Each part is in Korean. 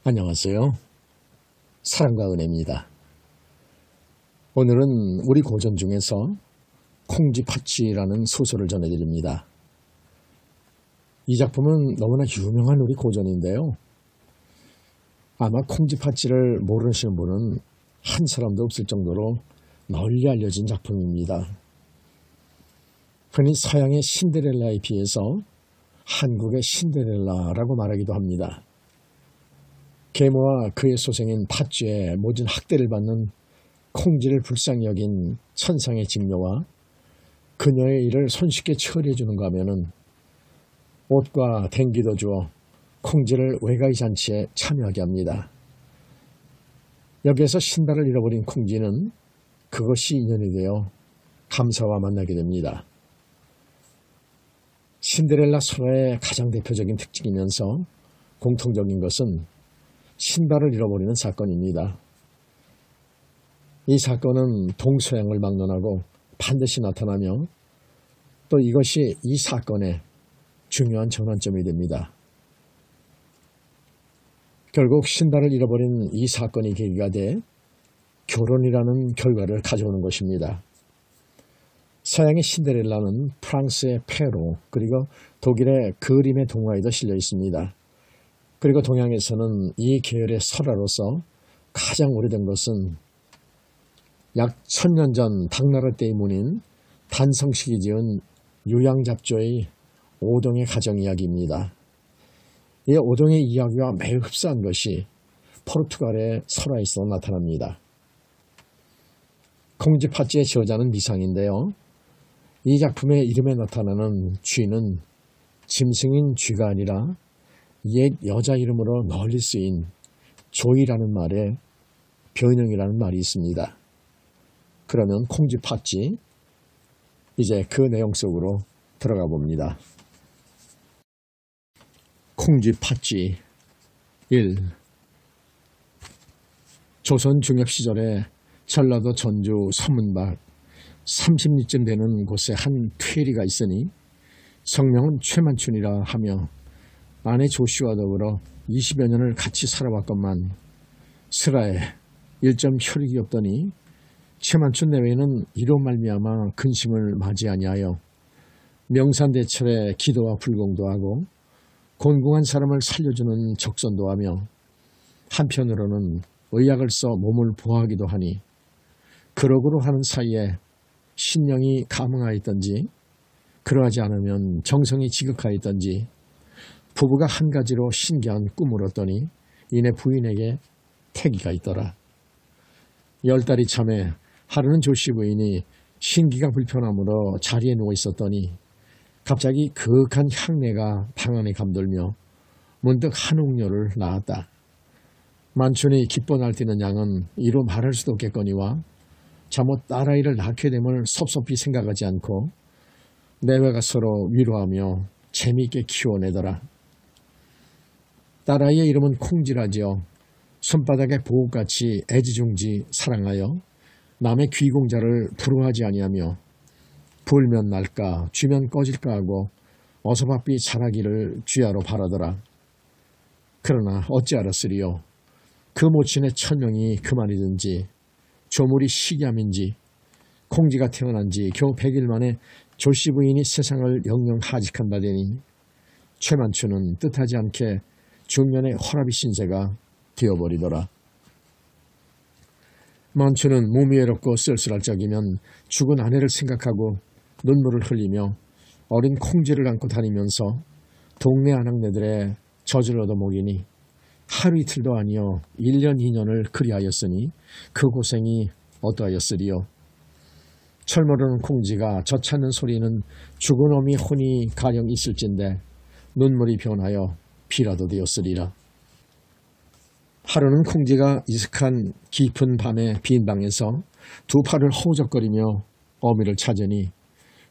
안녕하세요. 사랑과 은혜입니다. 오늘은 우리 고전 중에서 콩쥐팥쥐라는 소설을 전해드립니다. 이 작품은 너무나 유명한 우리 고전인데요. 아마 콩쥐팥쥐를 모르시는 분은 한 사람도 없을 정도로 널리 알려진 작품입니다. 흔히 서양의 신데렐라에 비해서 한국의 신데렐라라고 말하기도 합니다. 계모와 그의 소생인 팥쥐의 모진 학대를 받는 콩쥐를 불쌍히 여긴 천상의 직녀와 그녀의 일을 손쉽게 처리해 주는가 하면은 옷과 댕기도 주어 콩쥐를 외가의 잔치에 참여하게 합니다. 여기에서 신발을 잃어버린 콩쥐는 그것이 인연이 되어 감사와 만나게 됩니다. 신데렐라 설화의 가장 대표적인 특징이면서 공통적인 것은 신발을 잃어버리는 사건입니다. 이 사건은 동서양을 막론하고 반드시 나타나며 또 이것이 이 사건의 중요한 전환점이 됩니다. 결국 신발을 잃어버린 이 사건이 계기가 돼 결혼이라는 결과를 가져오는 것입니다. 서양의 신데렐라는 프랑스의 페로 그리고 독일의 그림의 동화에도 실려 있습니다. 그리고 동양에서는 이 계열의 설화로서 가장 오래된 것은 약 1000년 전 당나라 때의 문인 단성식이 지은 유양잡조의 오동의 가정 이야기입니다. 이 오동의 이야기와 매우 흡사한 것이 포르투갈의 설화에서 나타납니다. 콩쥐팥쥐의 저자는 미상인데요. 이 작품의 이름에 나타나는 쥐는 짐승인 쥐가 아니라 옛 여자 이름으로 널리 쓰인 조이라는 말에 변형이라는 말이 있습니다. 그러면 콩쥐팥쥐, 이제 그 내용 속으로 들어가 봅니다. 콩쥐팥쥐 1. 조선 중엽 시절에 전라도 전주 서문박 30리쯤 되는 곳에 한 퇴리가 있으니 성명은 최만춘이라 하며 아내 조씨와 더불어 20여 년을 같이 살아왔건만 슬하에 일점 혈육이 없더니 최만춘 내외는 이로 말미암아 근심을 맞이 아니하여 명산대철에 기도와 불공도 하고 곤궁한 사람을 살려주는 적선도 하며 한편으로는 의약을 써 몸을 보호하기도 하니 그러고로 하는 사이에 신령이 감흥하였던지 그러하지 않으면 정성이 지극하였던지 부부가 한 가지로 신기한 꿈을 얻더니 이내 부인에게 태기가 있더라. 10달이 참에 하루는 조씨 부인이 신기가 불편함으로 자리에 누워 있었더니 갑자기 그윽한 향내가 방 안에 감돌며 문득 한 옥녀를 낳았다. 만춘이 기뻐 날뛰는 양은 이로 말할 수도 없겠거니와 잠옷 딸아이를 낳게 됨을 섭섭히 생각하지 않고 내외가 서로 위로하며 재미있게 키워내더라. 딸아이의 이름은 콩쥐라지요. 손바닥에 보옷같이 애지중지 사랑하여 남의 귀공자를 부러워하지 아니하며 불면 날까 쥐면 꺼질까 하고 어서 바삐 자라기를 쥐하로 바라더라. 그러나 어찌 알았으리요. 그 모친의 천명이 그만이든지 조물이 시기함인지 콩쥐가 태어난 지 겨우 100일 만에 조씨 부인이 세상을 영영 하직한 바 되니 최만춘은 뜻하지 않게 중년의 허라비 신세가 되어버리더라. 만춘은 몸이 외롭고 쓸쓸할 적이면 죽은 아내를 생각하고 눈물을 흘리며 어린 콩쥐를 안고 다니면서 동네 아낙네들의 젖을 얻어먹이니 하루 이틀도 아니여 1년 2년을 그리하였으니 그 고생이 어떠하였으리요. 철모르는 콩쥐가 젖 찾는 소리는 죽은 어미 혼이 가령 있을진데 눈물이 변하여 피라도 되었으리라. 하루는 콩쥐가 이슥한 깊은 밤의 빈 방에서 두 팔을 허우적거리며 어미를 찾으니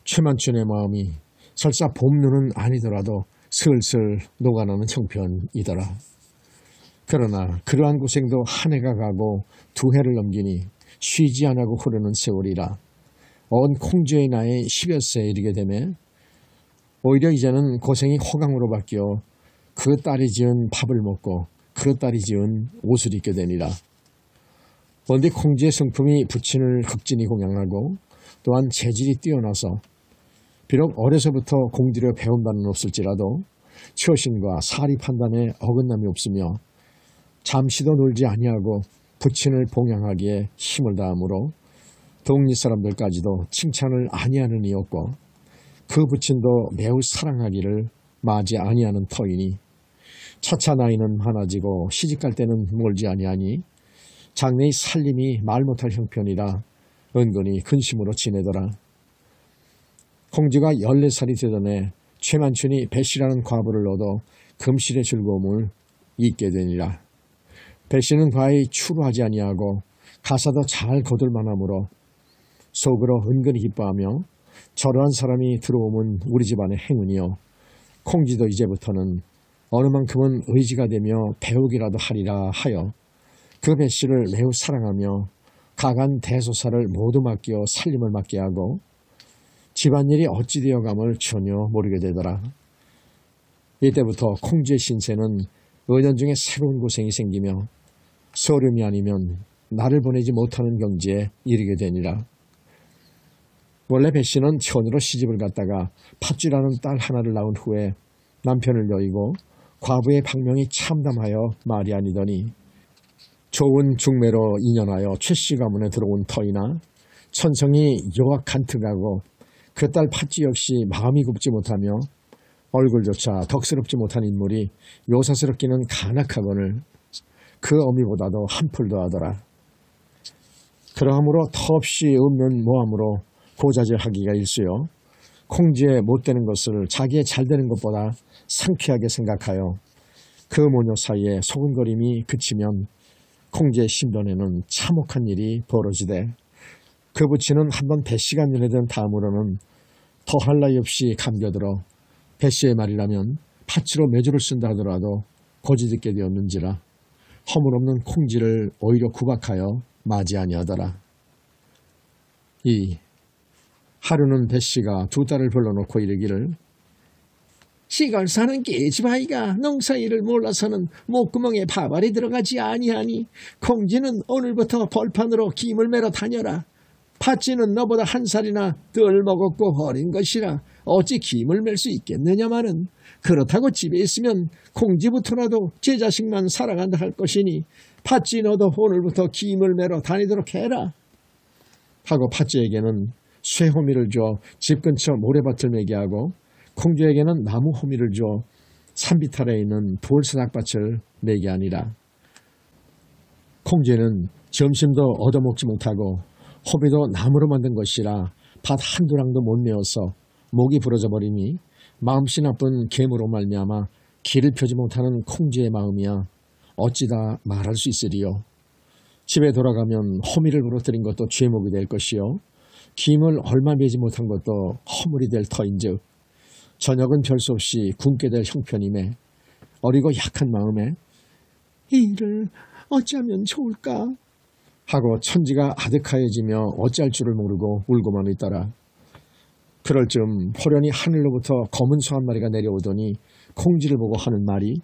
최만춘의 마음이 설사 봄눈은 아니더라도 슬슬 녹아나는 형편이더라. 그러나 그러한 고생도 한 해가 가고 두 해를 넘기니 쉬지 않고 흐르는 세월이라 언 콩쥐의 나이 10여 세에 이르게 되매 오히려 이제는 고생이 호강으로 바뀌어 그 딸이 지은 밥을 먹고 그 그 딸이 지은 옷을 입게 되니라. 원디 콩쥐의 성품이 부친을 극진히 공양하고 또한 재질이 뛰어나서 비록 어려서부터 공들여 배운 바는 없을지라도 처신과 사리 판단에 어긋남이 없으며 잠시도 놀지 아니하고 부친을 봉양하기에 힘을 다하므로 동리 사람들까지도 칭찬을 아니하는 이었고 그 부친도 매우 사랑하기를 마지 아니하는 터이니 차차 나이는 많아지고 시집갈 때는 멀지 아니하니 장래의 살림이 말 못할 형편이라 은근히 근심으로 지내더라. 콩쥐가 14살이 되던 해 최만춘이 배씨라는 과부를 얻어 금실의 즐거움을 잊게 되니라. 배씨는 과히 추루하지 아니하고 가사도 잘 거둘 만하므로 속으로 은근히 기뻐하며 저러한 사람이 들어오면 우리 집안의 행운이요 콩쥐도 이제부터는 어느 만큼은 의지가 되며 배우기라도 하리라 하여 그 배씨를 매우 사랑하며 가간 대소사를 모두 맡겨 살림을 맡게 하고 집안일이 어찌 되어감을 전혀 모르게 되더라. 이때부터 콩쥐의 신세는 은연중에 새로운 고생이 생기며 소름이 아니면 나를 보내지 못하는 경지에 이르게 되니라. 원래 배씨는 현으로 시집을 갔다가 팥쥐라는 딸 하나를 낳은 후에 남편을 여의고 과부의 방명이 참담하여 말이 아니더니 좋은 중매로 인연하여 최씨 가문에 들어온 터이나 천성이 여악 간특하고 그 딸 팥쥐 역시 마음이 굽지 못하며 얼굴조차 덕스럽지 못한 인물이 요사스럽기는 간악하거늘 그 어미보다도 한풀 더하더라. 그러하므로 터없이 없는 모함으로 고자질하기가 일쑤요 콩쥐의 못되는 것을 자기의 잘되는 것보다 상쾌하게 생각하여 그 모녀 사이에 소근거림이 그치면 콩쥐의 신변에는 참혹한 일이 벌어지되 그 부친은 한번 배씨가 면회된 다음으로는 더할 나위 없이 감겨들어 배씨의 말이라면 팥쥐로 매주를 쓴다 하더라도 고지 듣게 되었는지라 허물없는 콩쥐를 오히려 구박하여 맞이 아니하더라. 하루는 배씨가 두 딸을 불러놓고 이르기를 시골 사는 깨지바이가 농사일을 몰라서는 목구멍에 밥알이 들어가지 아니하니 콩쥐는 오늘부터 벌판으로 김을 매러 다녀라. 팥쥐는 너보다 한 살이나 덜 먹었고 어린 것이라 어찌 김을 맬 수 있겠느냐마는 그렇다고 집에 있으면 콩쥐부터라도 제 자식만 살아간다 할 것이니 팥쥐 너도 오늘부터 김을 매러 다니도록 해라. 하고 팥쥐에게는 쇠 호미를 줘 집 근처 모래밭을 매게 하고 콩쥐에게는 나무 호미를 줘 산비탈에 있는 돌사닥밭을 매게 하니라. 콩쥐는 점심도 얻어먹지 못하고 호미도 나무로 만든 것이라 밭 한두 랑도 못 메어서 목이 부러져 버리니 마음씨 나쁜 괴물로 말미암아 길을 펴지 못하는 콩쥐의 마음이야 어찌다 말할 수 있으리요. 집에 돌아가면 호미를 부러뜨린 것도 죄목이 될 것이요 김을 얼마 매지 못한 것도 허물이 될 터인즉 저녁은 별 수 없이 굶게 될 형편임에 어리고 약한 마음에 이 일을 어찌하면 좋을까 하고 천지가 아득하여지며 어찌할 줄을 모르고 울고만 있더라. 그럴 즈음 호련히 하늘로부터 검은 소 한 마리가 내려오더니 콩쥐를 보고 하는 말이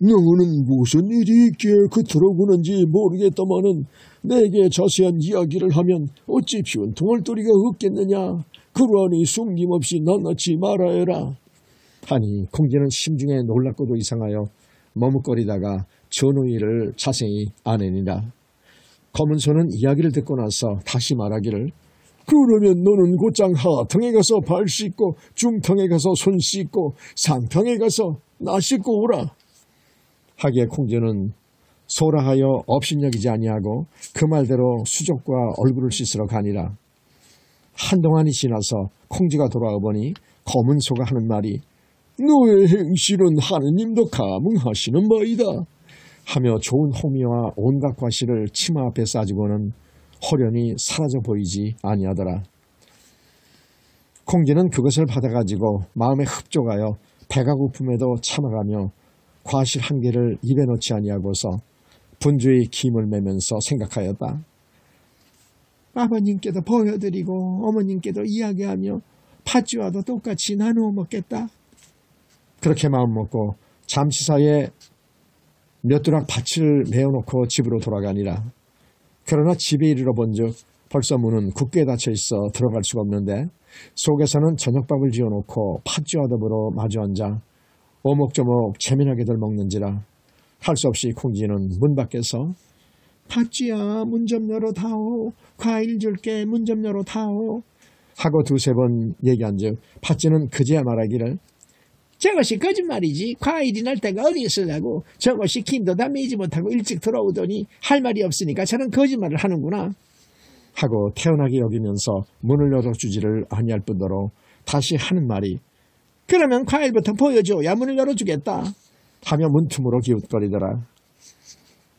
너는 무슨 일이 있기에 그토록 우는지 모르겠다마는 내게 자세한 이야기를 하면 어찌 변통할 도리가 없겠느냐. 그러하니 숨김없이 낱낱이 말하여라. 하니 콩쥐는 심중에 놀랍고도 이상하여 머뭇거리다가 전우이를 자세히 아내니라. 검은 소는 이야기를 듣고 나서 다시 말하기를 그러면 너는 곧장 하통에 가서 발 씻고 중통에 가서 손 씻고 상통에 가서 나 씻고 오라. 하기에 콩쥐는 소라 하여 업신여기지 아니하고 그 말대로 수족과 얼굴을 씻으러 가니라. 한동안이 지나서 콩쥐가 돌아와 보니 검은 소가 하는 말이 너의 행실은 하느님도 감응하시는 바이다 하며 좋은 호미와 온갖 과실을 치마 앞에 싸주고는 호련히 사라져 보이지 아니하더라. 콩쥐는 그것을 받아가지고 마음에 흡족하여 배가 고픔에도 참아가며 과실 한 개를 입에 넣지 아니하고서 분주히 김을 매면서 생각하였다. 아버님께도 보여드리고 어머님께도 이야기하며 팥쥐와도 똑같이 나누어 먹겠다. 그렇게 마음먹고 잠시 사이에 몇 두락 밭을 메어놓고 집으로 돌아가니라. 그러나 집에 이르러 본즉 벌써 문은 굳게 닫혀 있어 들어갈 수가 없는데 속에서는 저녁밥을 지어놓고 팥쥐와 더불어 마주 앉아 오목조목 재미나게들 먹는지라. 할 수 없이 콩쥐는 문 밖에서 팥쥐야 문 좀 열어다오. 과일 줄게 문 좀 열어다오. 하고 두세 번 얘기한즉 팥쥐는 그제야 말하기를 저것이 거짓말이지. 과일이 날 때가 어디 있으려고. 저것이 김도 다 매지 못하고 일찍 들어오더니 할 말이 없으니까 저는 거짓말을 하는구나. 하고 태연하게 여기면서 문을 열어주지를 아니할 뿐더러 다시 하는 말이 그러면 과일부터 보여줘야 문을 열어주겠다. 하며 문틈으로 기웃거리더라.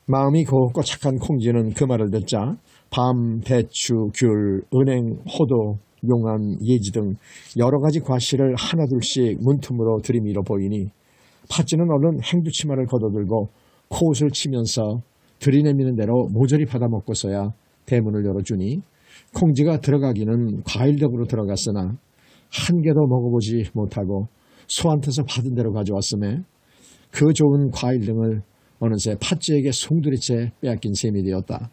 마음이 곱고 착한 콩쥐는 그 말을 듣자 밤, 배추, 귤, 은행, 호두, 용암, 예지 등 여러 가지 과실을 하나둘씩 문틈으로 들이밀어 보이니 팥쥐는 얼른 행두치마를 걷어들고 코웃을 치면서 들이내미는 대로 모조리 받아먹고서야 대문을 열어주니 콩쥐가 들어가기는 과일덕으로 들어갔으나 한 개도 먹어보지 못하고 소한테서 받은 대로 가져왔음에 그 좋은 과일 등을 어느새 팥쥐에게 송두리째 빼앗긴 셈이 되었다.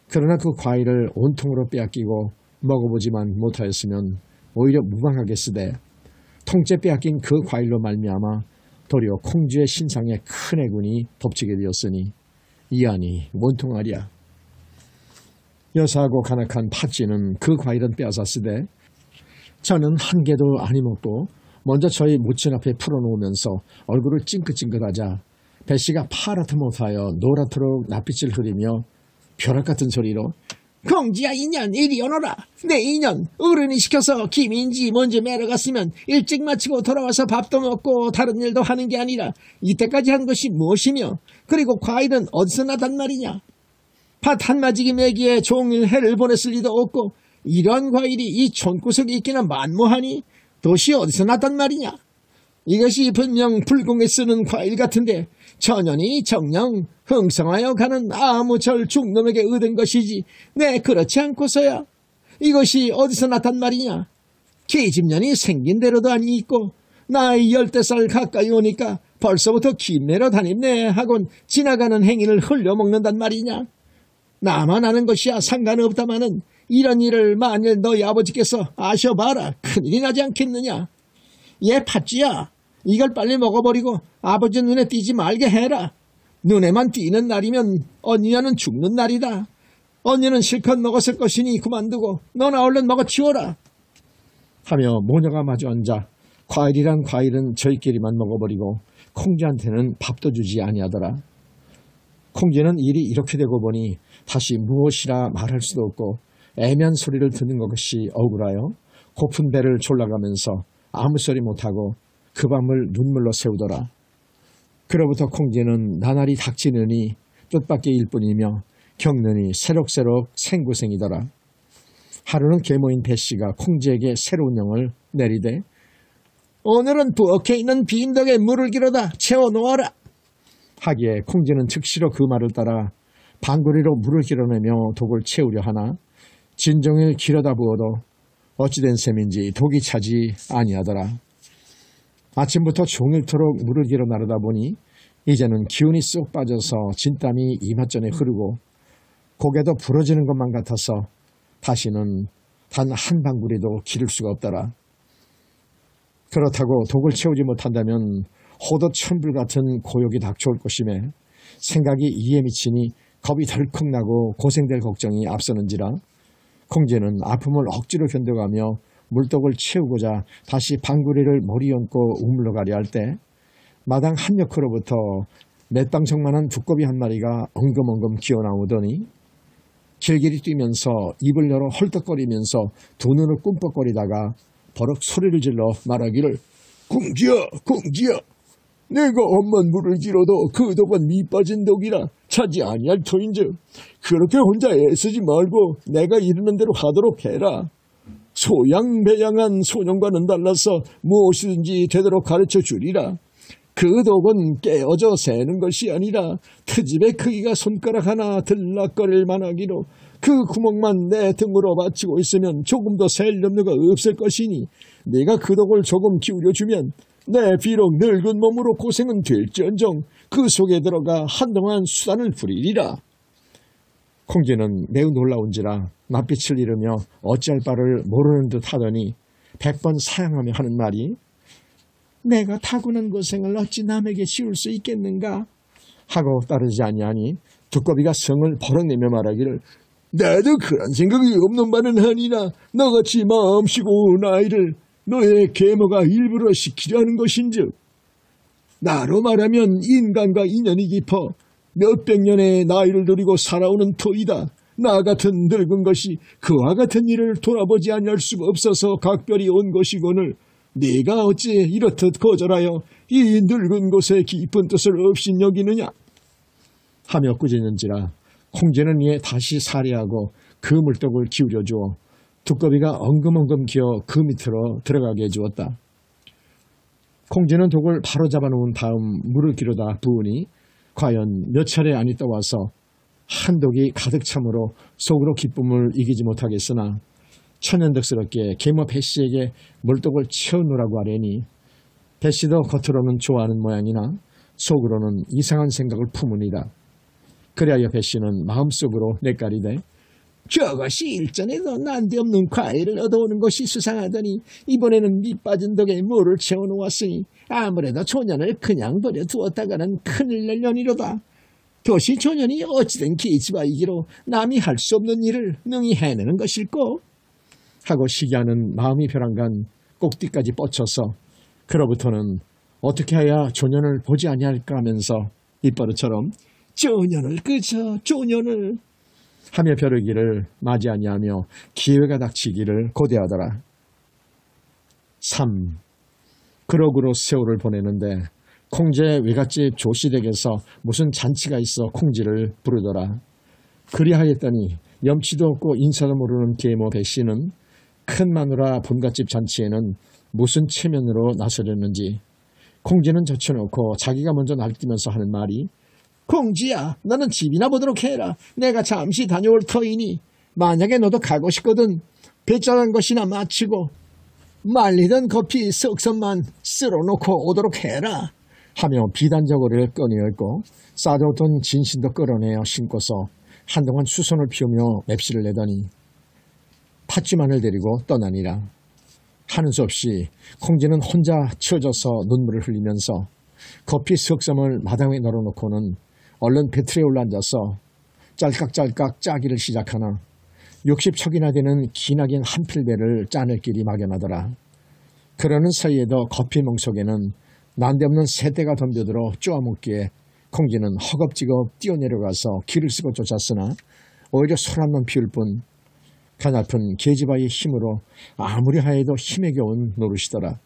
그러나 그 과일을 온통으로 빼앗기고 먹어보지만 못하였으면 오히려 무방하게 쓰되 통째 빼앗긴 그 과일로 말미암아 도리어 콩쥐의 신상에 큰 해군이 덮치게 되었으니 이 안이 원통하랴. 여사하고 간악한 팥쥐는 그 과일은 빼앗아 쓰되 저는 한 개도 아니 먹고 먼저 저희 모친 앞에 풀어놓으면서 얼굴을 찡긋찡긋하자 배씨가 파랗다 못하여 노랗도록 낯빛을 흐리며 벼락 같은 소리로 콩쥐야 이년 이리 오너라. 내 이년 어른이 시켜서 김인지 먼저 매러 갔으면 일찍 마치고 돌아와서 밥도 먹고 다른 일도 하는 게 아니라 이때까지 한 것이 무엇이며 그리고 과일은 어디서 나단 말이냐. 밭 한마지기 매기에 종일 해를 보냈을 리도 없고 이러한 과일이 이 촌구석에 있기는 만무하니 도시 어디서 났단 말이냐. 이것이 분명 불공에 쓰는 과일 같은데 천연이 정령 흥성하여 가는 아무 절 중놈에게 얻은 것이지 내 그렇지 않고서야 이것이 어디서 났단 말이냐. 계집년이 생긴 대로도 아니 있고 나이 10살 가까이 오니까 벌써부터 김내러 다닙네 하곤 지나가는 행인을 흘려먹는단 말이냐. 나만 아는 것이야 상관없다마는 이런 일을 만일 너희 아버지께서 아셔봐라 큰일이 나지 않겠느냐. 얘 팥쥐야 이걸 빨리 먹어버리고 아버지 눈에 띄지 말게 해라. 눈에만 띄는 날이면 언니야는 죽는 날이다. 언니는 실컷 먹었을 것이니 그만두고 너나 얼른 먹어치워라. 하며 모녀가 마주 앉아 과일이란 과일은 저희끼리만 먹어버리고 콩쥐한테는 밥도 주지 아니하더라. 콩쥐는 일이 이렇게 되고 보니 다시 무엇이라 말할 수도 없고 애매한 소리를 듣는 것이 억울하여 고픈 배를 졸라가면서 아무 소리 못하고 그 밤을 눈물로 새우더라. 그로부터 콩쥐는 나날이 닥치느니 뜻밖의 일뿐이며 겪느니 새록새록 생고생이더라. 하루는 계모인 배씨가 콩쥐에게 새로운 영을 내리되 오늘은 부엌에 있는 빈덕에 물을 길어다 채워놓아라 하기에 콩쥐는 즉시로 그 말을 따라 방구리로 물을 길어내며 독을 채우려 하나 진종일 길어다 부어도 어찌된 셈인지 독이 차지 아니하더라. 아침부터 종일토록 물을 길어 나르다 보니 이제는 기운이 쏙 빠져서 진땀이 이맛전에 흐르고 고개도 부러지는 것만 같아서 다시는 단 한 방구리도 기를 수가 없더라. 그렇다고 독을 채우지 못한다면 호도 천불 같은 고욕이 닥쳐올 것임에 생각이 이에 미치니 겁이 덜컥 나고 고생될 걱정이 앞서는지라 콩쥐는 아픔을 억지로 견뎌가며 물독을 채우고자 다시 방구리를 머리 얹고 우물러 가려 할 때 마당 한 옆으로부터 맷방석만한 두꺼비 한 마리가 엉금엉금 기어나오더니 길길이 뛰면서 입을 열어 헐떡거리면서 두 눈을 꿈뻑거리다가 버럭 소리를 질러 말하기를 콩쥐야 콩쥐야 내가 엄만 물을 길어도 그 독은 미 빠진 독이라 차지 아니할 터인즉 그렇게 혼자 애쓰지 말고 내가 이르는 대로 하도록 해라. 소양배양한 소년과는 달라서 무엇이든지 되도록 가르쳐 주리라. 그 독은 깨어져 새는 것이 아니라 트집의 크기가 손가락 하나 들락거릴 만하기로 그 구멍만 내 등으로 받치고 있으면 조금 더 셀 염려가 없을 것이니 네가 그 독을 조금 기울여주면 내 비록 늙은 몸으로 고생은 될지언정 그 속에 들어가 한동안 수단을 부리리라. 콩쥐는 매우 놀라운지라 낯빛을 잃으며 어찌할 바를 모르는 듯 하더니 100번 사양하며 하는 말이 내가 타고난 고생을 어찌 남에게 지울 수 있겠는가 하고 따르지 아니하니 두꺼비가 성을 버럭내며 말하기를 나도 그런 생각이 없는 바는 아니나 너같이 마음씨고 온 아이를 너의 계모가 일부러 시키려 하는 것인즉 나로 말하면 인간과 인연이 깊어 몇백 년의 나이를 누리고 살아오는 터이다. 나 같은 늙은 것이 그와 같은 일을 돌아보지 아니할 수가 없어서 각별히 온 것이거늘 네가 어찌 이렇듯 거절하여 이 늙은 곳의 깊은 뜻을 업신여기느냐 하며 꾸짖는지라 콩쥐는 이에 다시 살해하고 그 물독을 기울여 주어 두꺼비가 엉금엉금 기어 그 밑으로 들어가게 해주었다. 콩쥐는 독을 바로 잡아놓은 다음 물을 기르다 부으니 과연 몇 차례 안이 떠와서 한 독이 가득 참으로 속으로 기쁨을 이기지 못하겠으나 천연덕스럽게 계모 배씨에게 물독을 채워놓으라고 하려니 배씨도 겉으로는 좋아하는 모양이나 속으로는 이상한 생각을 품으니라. 그리하여 배씨는 마음속으로 내까리되 저것이 일전에도 난데없는 과일을 얻어오는 것이 수상하더니 이번에는 밑빠진 덕에 물을 채워놓았으니 아무래도 조년을 그냥 버려두었다가는 큰일 날 년이로다. 도시 조년이 어찌된 계집아이기로 남이 할 수 없는 일을 능히 해내는 것일꼬 하고 시기하는 마음이 벼랑간 꼭뒤까지 뻗쳐서 그로부터는 어떻게 해야 조년을 보지 아니할까 하면서 입버릇처럼 조년을 그저 조년을 하며 벼르기를 맞이 아니하며 기회가 닥치기를 고대하더라. 3. 그러고로 세월을 보내는데 콩쥐의 외갓집 조씨댁에서 무슨 잔치가 있어 콩쥐를 부르더라. 그리하였더니 염치도 없고 인사도 모르는 계모 배씨는 큰 마누라 본갓집 잔치에는 무슨 체면으로 나서려는지 콩쥐는 젖혀놓고 자기가 먼저 날뛰면서 하는 말이 콩쥐야 너는 집이나 보도록 해라. 내가 잠시 다녀올 터이니 만약에 너도 가고 싶거든 배짜는 것이나 마치고 말리던 커피 석선만 쓸어놓고 오도록 해라 하며 비단저고리를 꺼내었고 싸져오던 진신도 끌어내어 신고서 한동안 수선을 피우며 맵시를 내더니 팥쥐만을 데리고 떠나니라. 하는 수 없이 콩쥐는 혼자 치워져서 눈물을 흘리면서 커피 석섬을 마당에 널어놓고는 얼른 배틀에 올라앉아서 짤깍짤깍 짜기를 시작하나 60척이나 되는 기나긴 한 필배를 짜낼 길이 막연하더라. 그러는 사이에도 커피 멍석에는 난데없는 새떼가 덤벼들어 쪼아먹기에 콩쥐는 허겁지겁 뛰어내려가서 길을 쓰고 쫓았으나 오히려 소리 한번 피울 뿐 가냘픈 계집아이의 힘으로 아무리 하여도 힘에 겨운 노릇이더라.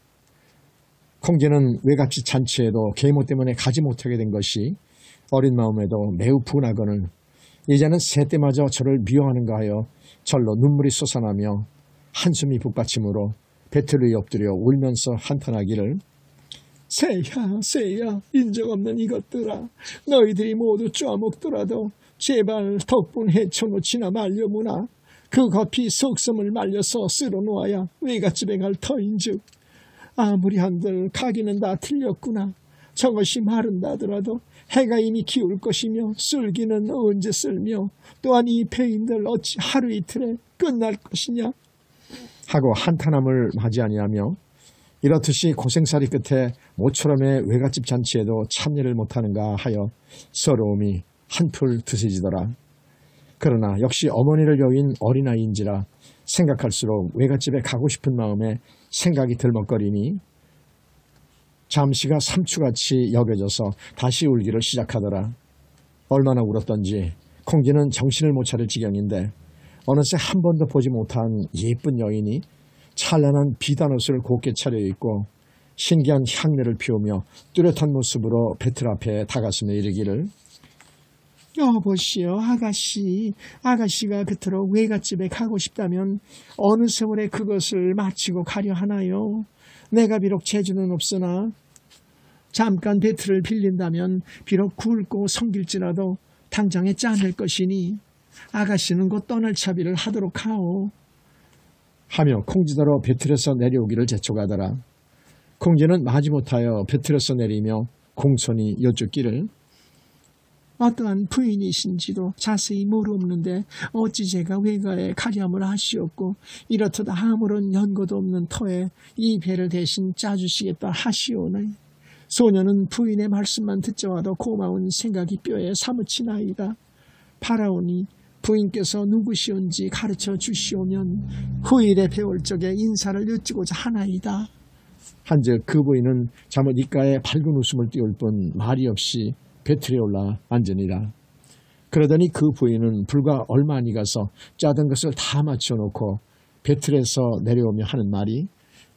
콩쥐는 외갓집 잔치에도 계모 때문에 가지 못하게 된 것이 어린 마음에도 매우 분하거늘 이제는 새떼마저 저를 미워하는가 하여 절로 눈물이 솟아나며 한숨이 북받침으로 배틀 위에 엎드려 울면서 한탄하기를 새야 인정 없는 이것들아 너희들이 모두 쪼아먹더라도 제발 덕분 헤쳐놓지나 말려무나 그 커피 석섬을 말려서 쓸어놓아야 외갓집에 갈 터인즉 아무리 한들 가기는 다 틀렸구나. 저것이 마른다더라도 해가 이미 기울 것이며 쓸기는 언제 쓸며 또한 이 배인들 어찌 하루 이틀에 끝날 것이냐 하고 한탄함을 맞이 아니하며 이렇듯이 고생살이 끝에 모처럼의 외갓집 잔치에도 참여를 못하는가 하여 서러움이 한풀 드세지더라. 그러나 역시 어머니를 여인 어린아이인지라 생각할수록 외갓집에 가고 싶은 마음에 생각이 들먹거리니 잠시가 삼추같이 여겨져서 다시 울기를 시작하더라. 얼마나 울었던지 콩쥐는 정신을 못 차릴 지경인데 어느새 한 번도 보지 못한 예쁜 여인이 찬란한 비단옷을 곱게 차려입고 신기한 향내를 피우며 뚜렷한 모습으로 배틀 앞에 다가서며 이르기를 여보시오 아가씨가 그토록 외갓집에 가고 싶다면 어느 세월에 그것을 마치고 가려 하나요? 내가 비록 재주는 없으나 잠깐 배틀을 빌린다면 비록 굵고 성길지라도 당장에 짜낼 것이니 아가씨는 곧 떠날 차비를 하도록 하오. 하며 콩쥐더러 배틀에서 내려오기를 재촉하더라. 콩쥐는 마지못하여 벼틀어서 내리며 공손히 여쭙기를 어떠한 부인이신지도 자세히 모르옵는데 어찌 제가 외가에 가렴을 하시었고 이렇듯 아무런 연고도 없는 터에 이 배를 대신 짜주시겠다 하시오네. 소녀는 부인의 말씀만 듣자마도 고마운 생각이 뼈에 사무치나이다. 바라오니 부인께서 누구시온지 가르쳐 주시오면 후일에 배울 적에 인사를 여쭈고자 하나이다. 한즉 그 부인은 잠옷 입가에 밝은 웃음을 띄울 뿐 말이 없이 배틀에 올라 앉으니라. 그러더니 그 부인은 불과 얼마 안이 가서 짜던 것을 다 맞춰놓고 배틀에서 내려오며 하는 말이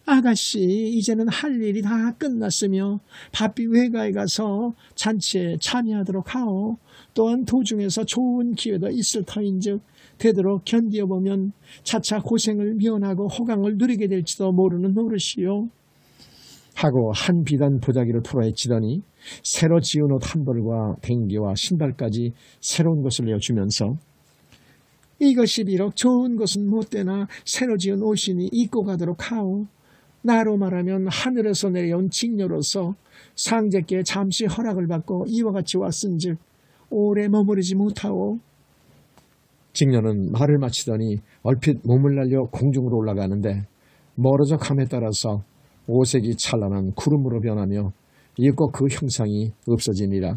아가씨 이제는 할 일이 다 끝났으며 바삐 외가에 가서 잔치에 참여하도록 하오. 또한 도중에서 좋은 기회도 있을 터인즉 되도록 견디어보면 차차 고생을 면하고 호강을 누리게 될지도 모르는 노릇이요. 하고 한 비단 보자기를 풀어헤치더니 새로 지은 옷 한 벌과 댕기와 신발까지 새로운 것을 내어주면서 이것이 비록 좋은 것은 못되나 새로 지은 옷이니 입고 가도록 하오. 나로 말하면 하늘에서 내려온 징녀로서 상제께 잠시 허락을 받고 이와 같이 왔은즉 오래 머무르지 못하오. 징녀는 말을 마치더니 얼핏 몸을 날려 공중으로 올라가는데 멀어져 감에 따라서 오색이 찬란한 구름으로 변하며 이윽고 그 형상이 없어지니라.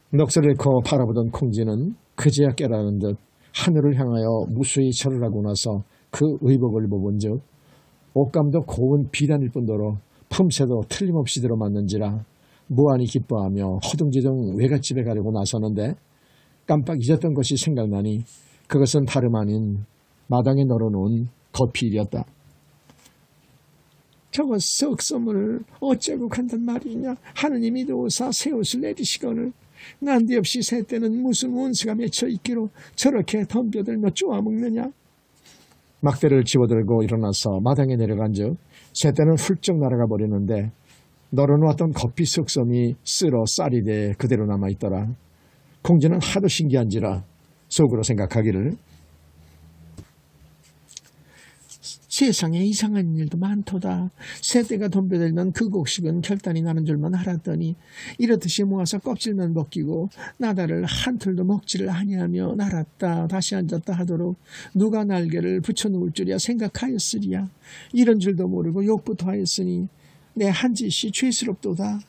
넋을 잃고 바라보던 콩쥐는 그제야 깨달은 듯 하늘을 향하여 무수히 절을 하고 나서 그 의복을 보본 즉 옷감도 고운 비단일 뿐더러 품새도 틀림없이 들어맞는지라 무한히 기뻐하며 허둥지둥 외갓집에 가려고 나서는데 깜빡 잊었던 것이 생각나니 그것은 다름 아닌 마당에 널어놓은 겉필이었다. 저것 썩소문을 어쩌고 간단 말이냐. 하느님이 도우사 새 옷을 내리시거늘 난데없이 새 때는 무슨 원수가 맺혀 있기로 저렇게 덤벼들며 쪼아먹느냐. 막대를 집어들고 일어나서 마당에 내려간즉 새 때는 훌쩍 날아가 버리는데 널어놓았던 겉피 썩섬이 쓸어 쌀이 돼 그대로 남아있더라. 콩쥐는 하도 신기한지라 속으로 생각하기를 세상에 이상한 일도 많도다. 새떼가 덤벼들던 그 곡식은 결단이 나는 줄만 알았더니 이렇듯이 모아서 껍질만 벗기고 나다를 한 틀도 먹지를 아니하며 날았다 다시 앉았다 하도록 누가 날개를 붙여놓을 줄이야 생각하였으리야. 이런 줄도 모르고 욕부터 하였으니 내 한 짓이 죄스럽도다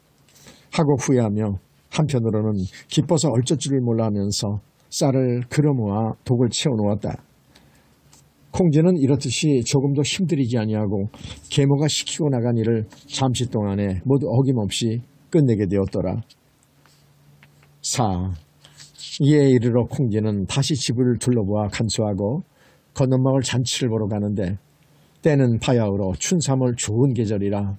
하고 후회하며 한편으로는 기뻐서 어쩔 줄을 몰라 하면서 쌀을 걸어 모아 독을 채워놓았다. 콩쥐는 이렇듯이 조금도 힘들이지 아니하고 계모가 시키고 나간 일을 잠시 동안에 모두 어김없이 끝내게 되었더라. 이에 이르러 콩쥐는 다시 집을 둘러보아 감수하고 건넌마을 잔치를 보러 가는데 때는 바야흐로 춘삼월 좋은 계절이라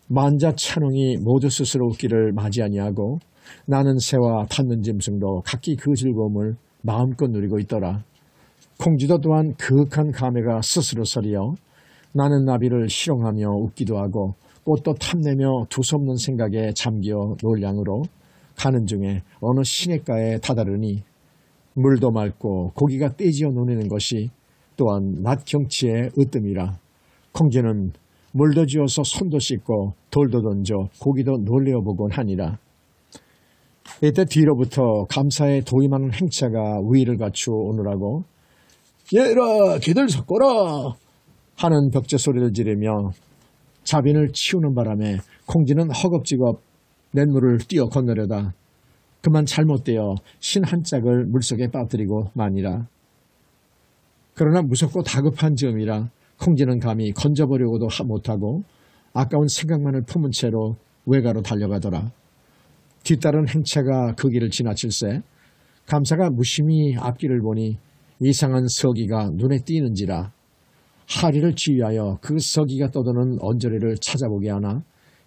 만자찬홍이 모두 스스로 웃기를 맞이 아니하고 나는 새와 탔는 짐승도 각기 그 즐거움을 마음껏 누리고 있더라. 콩쥐도 또한 그윽한 감회가 스스로 서리어 나는 나비를 실용하며 웃기도 하고 꽃도 탐내며 두서없는 생각에 잠겨 놀 양으로 가는 중에 어느 시냇가에 다다르니 물도 맑고 고기가 떼지어 노니는 것이 또한 낮 경치의 으뜸이라. 콩쥐는 물도 지어서 손도 씻고 돌도 던져 고기도 놀래어 보곤 하니라. 이때 뒤로부터 감사에 도임하는 행차가 우위를 갖추어 오느라고 얘라 기들 섞어라 하는 벽제 소리를 지르며 자빈을 치우는 바람에 콩쥐는 허겁지겁 냇물을 뛰어 건너려다 그만 잘못되어 신 한 짝을 물속에 빠뜨리고 마니라. 그러나 무섭고 다급한 즈음이라 콩쥐는 감히 건져보려고도 못하고 아까운 생각만을 품은 채로 외가로 달려가더라. 뒤따른 행차가 그 길을 지나칠새 감사가 무심히 앞길을 보니 이상한 서기가 눈에 띄는지라 하리를 지휘하여 그 서기가 떠도는 언저리를 찾아보게 하나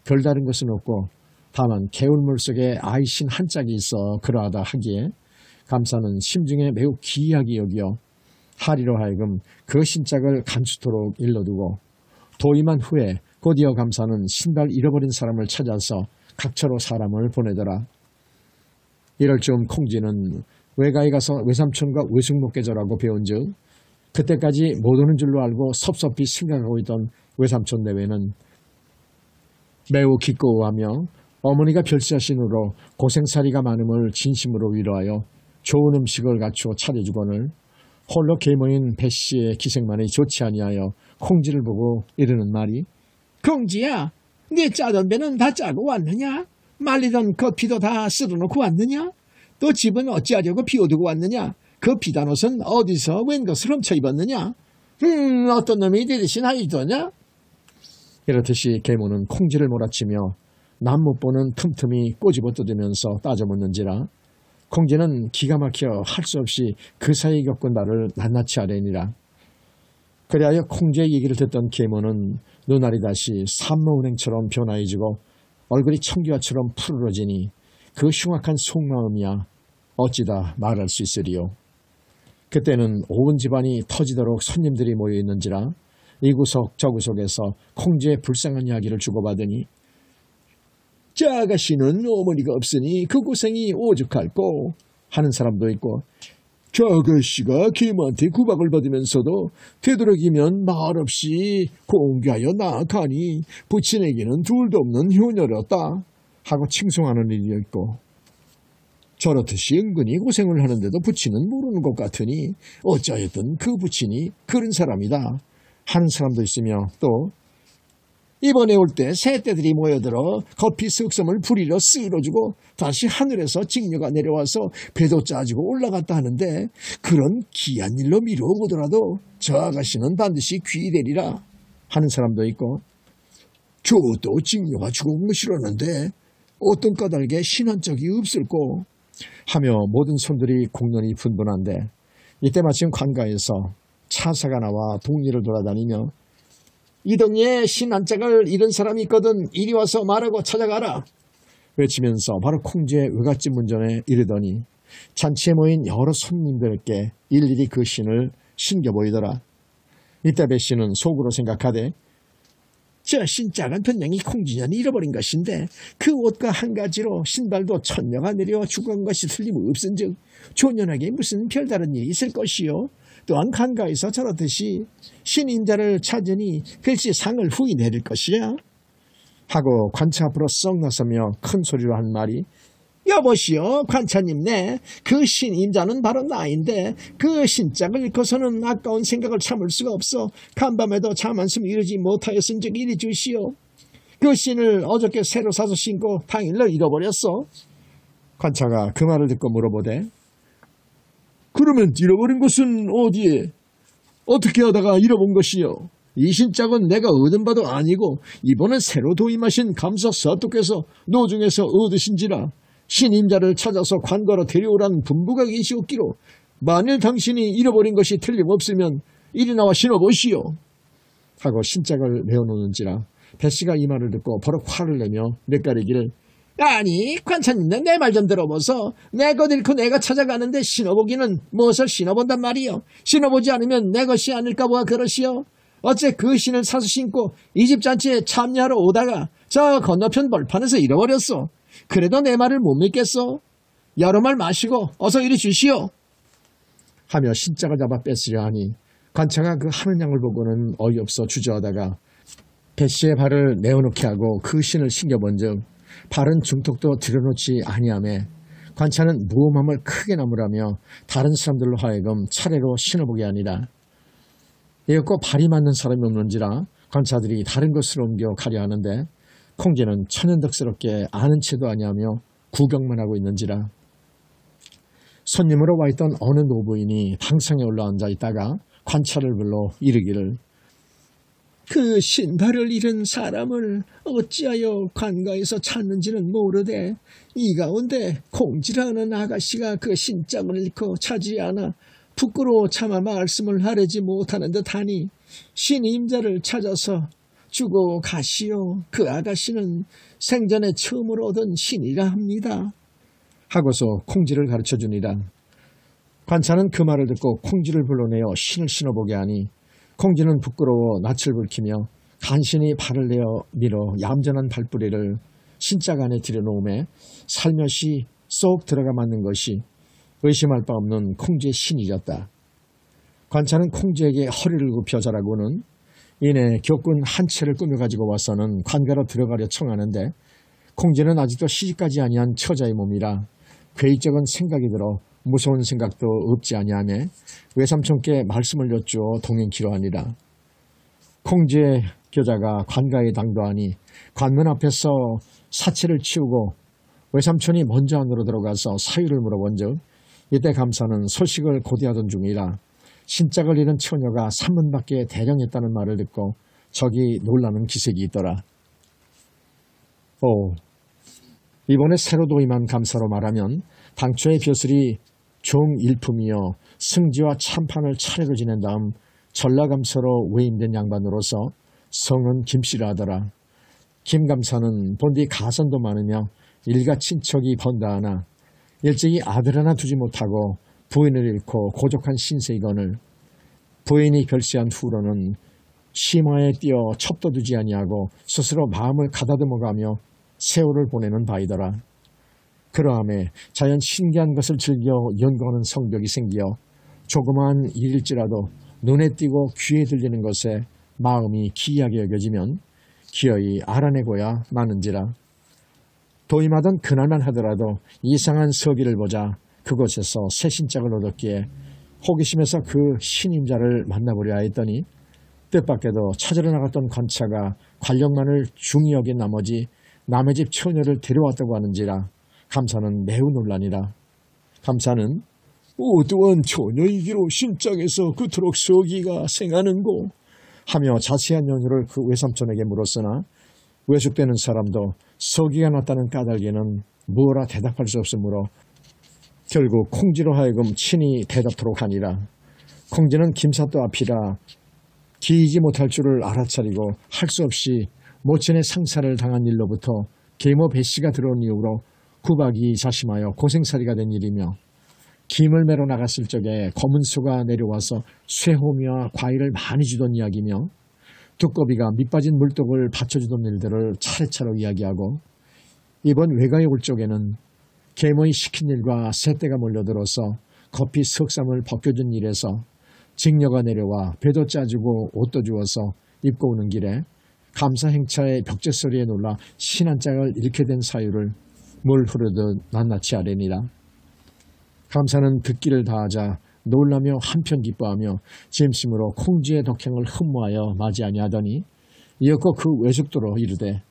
별다른 것은 없고 다만 개울물 속에 아이신 한 짝이 있어 그러하다 하기에 감사는 심중에 매우 기이하게 여기어 하리로 하여금 그 신짝을 감추도록 일러두고 도임한 후에 곧이어 감사는 신발 잃어버린 사람을 찾아서 각처로 사람을 보내더라. 이럴 즈음 콩쥐는 외가에 가서 외삼촌과 외숙모께 절하고 배운즉 그때까지 못 오는 줄로 알고 섭섭히 생각하고 있던 외삼촌 내외는 매우 기꺼워하며 어머니가 별세하신 후로 고생살이가 많음을 진심으로 위로하여 좋은 음식을 갖추어 차려주거늘 홀로 계모인 배씨의 기색만이 좋지 아니하여 콩지를 보고 이르는 말이 공지야, 네 짜던 배는 다 짜고 왔느냐? 말리던 그 피도 다 쓸어놓고 왔느냐? 또 집은 어찌하려고 비워두고 왔느냐? 그 비단 옷은 어디서 웬 것을 훔쳐 입었느냐? 어떤 놈이 네 대신 하이더냐? 이렇듯이 계모는 콩지를 몰아치며 남 못 보는 틈틈이 꼬집어 뜯으면서 따져 묻는지라 콩지는 기가 막혀 할 수 없이 그 사이 겪은 바를 낱낱이 아뢰니라. 그리하여 콩지의 얘기를 듣던 계모는 눈알이 다시 산모은행처럼 변화해지고 얼굴이 청기화처럼 푸르러지니 그 흉악한 속마음이야 어찌다 말할 수 있으리요. 그때는 온 집안이 터지도록 손님들이 모여있는지라 이구석 저구석에서 콩지의 불쌍한 이야기를 주고받으니 저 아가씨는 어머니가 없으니 그 고생이 오죽할꼬 하는 사람도 있고 저 아가씨가 계모한테 구박을 받으면서도 되도록이면 말없이 공개하여 나아가니 부친에게는 둘도 없는 효녀였다 하고 칭송하는 일이 있고 저렇듯이 은근히 고생을 하는데도 부친은 모르는 것 같으니 어찌하였든 그 부친이 그런 사람이다 하는 사람도 있으며 또 이번에 올 때 새떼들이 모여들어 커피 쓱섬을 부리러 쓸어주고 다시 하늘에서 직녀가 내려와서 배도 짜지고 올라갔다 하는데 그런 귀한 일로 미뤄보더라도 저 아가씨는 반드시 귀되리라 하는 사람도 있고 저도 직녀가 죽은 거 싫었는데 어떤 까닭에 신한 적이 없을꼬 하며 모든 손들이 공론이 분분한데 이때 마침 관가에서 차사가 나와 동리를 돌아다니며 이 동네에 신한짝을 잃은 사람이 있거든 이리 와서 말하고 찾아가라 외치면서 바로 콩지의 외갓집 문전에 이르더니 잔치에 모인 여러 손님들께 일일이 그 신을 신겨 보이더라. 이때 배씨는 속으로 생각하되 저 신짝은 분명히 콩지년이 잃어버린 것인데 그 옷과 한 가지로 신발도 천녀가 내려 죽은 것이 틀림없은즉 조년하게 무슨 별다른 일이 있을 것이요. 또한 간가에서 저렇듯이 신임자를 찾으니 글씨 상을 후히 내릴 것이야. 하고 관차 앞으로 썩 나서며 큰 소리로 한 말이 여보시오 관차님네 그 신임자는 바로 나인데 그 신짝을 잃고서는 아까운 생각을 참을 수가 없어 간밤에도 잠 한숨 이루지 못하였은즉 이리 주시오. 그 신을 어저께 새로 사서 신고 당일로 잃어버렸어. 관차가 그 말을 듣고 물어보되 그러면 잃어버린 곳은 어디에? 어떻게 하다가 잃어본 것이요? 이 신짝은 내가 얻은 바도 아니고 이번에 새로 도임하신 감사 서독께서 노중에서 얻으신지라 신임자를 찾아서 관가로 데려오란 분부가 계시옵기로 만일 당신이 잃어버린 것이 틀림없으면 이리 나와 신어보시오. 하고 신짝을 메어놓는지라 배씨가 이 말을 듣고 버럭 화를 내며 냇가리기를 아니 관차님네 내 말 좀 들어보소. 내 것 잃고 내가 찾아가는데 신어보기는 무엇을 신어본단 말이요. 신어보지 않으면 내 것이 아닐까 보아 그러시오. 어째 그 신을 사서 신고 이 집 잔치에 참여하러 오다가 저 건너편 벌판에서 잃어버렸소. 그래도 내 말을 못 믿겠소. 여러 말 마시고 어서 이리 주시오. 하며 신짝을 잡아 뺏으려 하니 관차가 그 하는 양을 보고는 어이없어 주저하다가 배씨의 발을 내어놓게 하고 그 신을 신겨본즉 발은 중턱도 들여놓지 아니하매 관차는 무엄함을 크게 나무라며 다른 사람들로 하여금 차례로 신어보게 하니라. 이었고 발이 맞는 사람이 없는지라 관차들이 다른 곳으로 옮겨 가려 하는데 콩지는 천연덕스럽게 아는 체도 아니하며 구경만 하고 있는지라. 손님으로 와있던 어느 노부인이 방상에 올라앉아 있다가 관차를 불러 이르기를 그 신발을 잃은 사람을 어찌하여 관가에서 찾는지는 모르되 이 가운데 콩지라는 아가씨가 그 신짝을 잃고 찾지 않아 부끄러워 차마 말씀을 하려지 못하는 듯하니 신임자를 찾아서 주고 가시오. 그 아가씨는 생전에 처음으로 얻은 신이라 합니다. 하고서 콩지를 가르쳐주니라. 관차는 그 말을 듣고 콩지를 불러내어 신을 신어보게 하니 콩지는 부끄러워 낯을 붉히며 간신히 발을 내어 밀어 얌전한 발뿌리를 신짝 안에 들여놓음에 살며시 쏙 들어가 맞는 것이 의심할 바 없는 콩지의 신이었다. 관차는 콩쥐에게 허리를 굽혀 자라고는 이내 격군 한 채를 꾸며가지고 와서는 관가로 들어가려 청하는데 콩쥐는 아직도 시집까지 아니한 처자의 몸이라 괴이적은 생각이 들어 무서운 생각도 없지 아니하며 외삼촌께 말씀을 여쭈어 동행키로 하니라. 콩쥐의 겨자가 관가에 당도하니 관문 앞에서 사치를 치우고 외삼촌이 먼저 안으로 들어가서 사유를 물어본즉 이때 감사는 소식을 고대하던 중이라 신짝을 잃은 처녀가 산문밖에 대령했다는 말을 듣고 저기 놀라는 기색이 있더라. 이번에 새로 도임한 감사로 말하면 당초의 벼슬이 종일품이여 승지와 참판을 차례로 지낸 다음 전라감사로 외임된 양반으로서 성은 김씨라 하더라. 김감사는 본디 가선도 많으며 일가 친척이 번다하나 일찍이 아들 하나 두지 못하고 부인을 잃고 고족한 신세이건을 부인이 별세한 후로는 심화에 뛰어 첩도 두지 아니하고 스스로 마음을 가다듬어가며 세월을 보내는 바이더라. 그러함에 자연 신기한 것을 즐겨 연구하는 성벽이 생기어 조그마한 일일지라도 눈에 띄고 귀에 들리는 것에 마음이 기이하게 여겨지면 기어이 알아내고야 마는지라. 도임하던 그날만 하더라도 이상한 서기를 보자 그곳에서 새 신짝을 얻었기에 호기심에서 그 신임자를 만나보려 하였더니 뜻밖에도 찾으러 나갔던 관차가 관력만을 중히 여긴 나머지 남의 집 처녀를 데려왔다고 하는지라 감사는 매우 놀라니라. 감사는 어떠한 처녀이기로 신짝에서 그토록 서기가 생하는고 하며 자세한 연유를 그 외삼촌에게 물었으나 외숙되는 사람도 서기가 났다는 까닭에는 뭐라 대답할 수 없으므로 결국 콩쥐로 하여금 친히 대답토록 하니라. 콩쥐는 김사또 앞이라 기이지 못할 줄을 알아차리고 할 수 없이 모친의 상사를 당한 일로부터 계모 배씨가 들어온 이후로 구박이 자심하여 고생살이가 된 일이며 김을 매러 나갔을 적에 검은소가 내려와서 쇠호미와 과일을 많이 주던 이야기며 두꺼비가 밑빠진 물독을 받쳐주던 일들을 차례차례 이야기하고 이번 외가에 올 적에는 계모이 시킨 일과 새떼가 몰려들어서 거피 석삼을 벗겨준 일에서 직녀가 내려와 배도 짜주고 옷도 주어서 입고 오는 길에 감사 행차의 벽제 소리에 놀라 신한짝을 잃게 된 사유를 물 흐르듯 낱낱이 아뢰니라. 감사는 듣기를 다하자 놀라며 한편 기뻐하며 짐심으로 콩쥐의 덕행을 흠모하여 맞이하니 하더니 이었고 그 외숙도로 이르되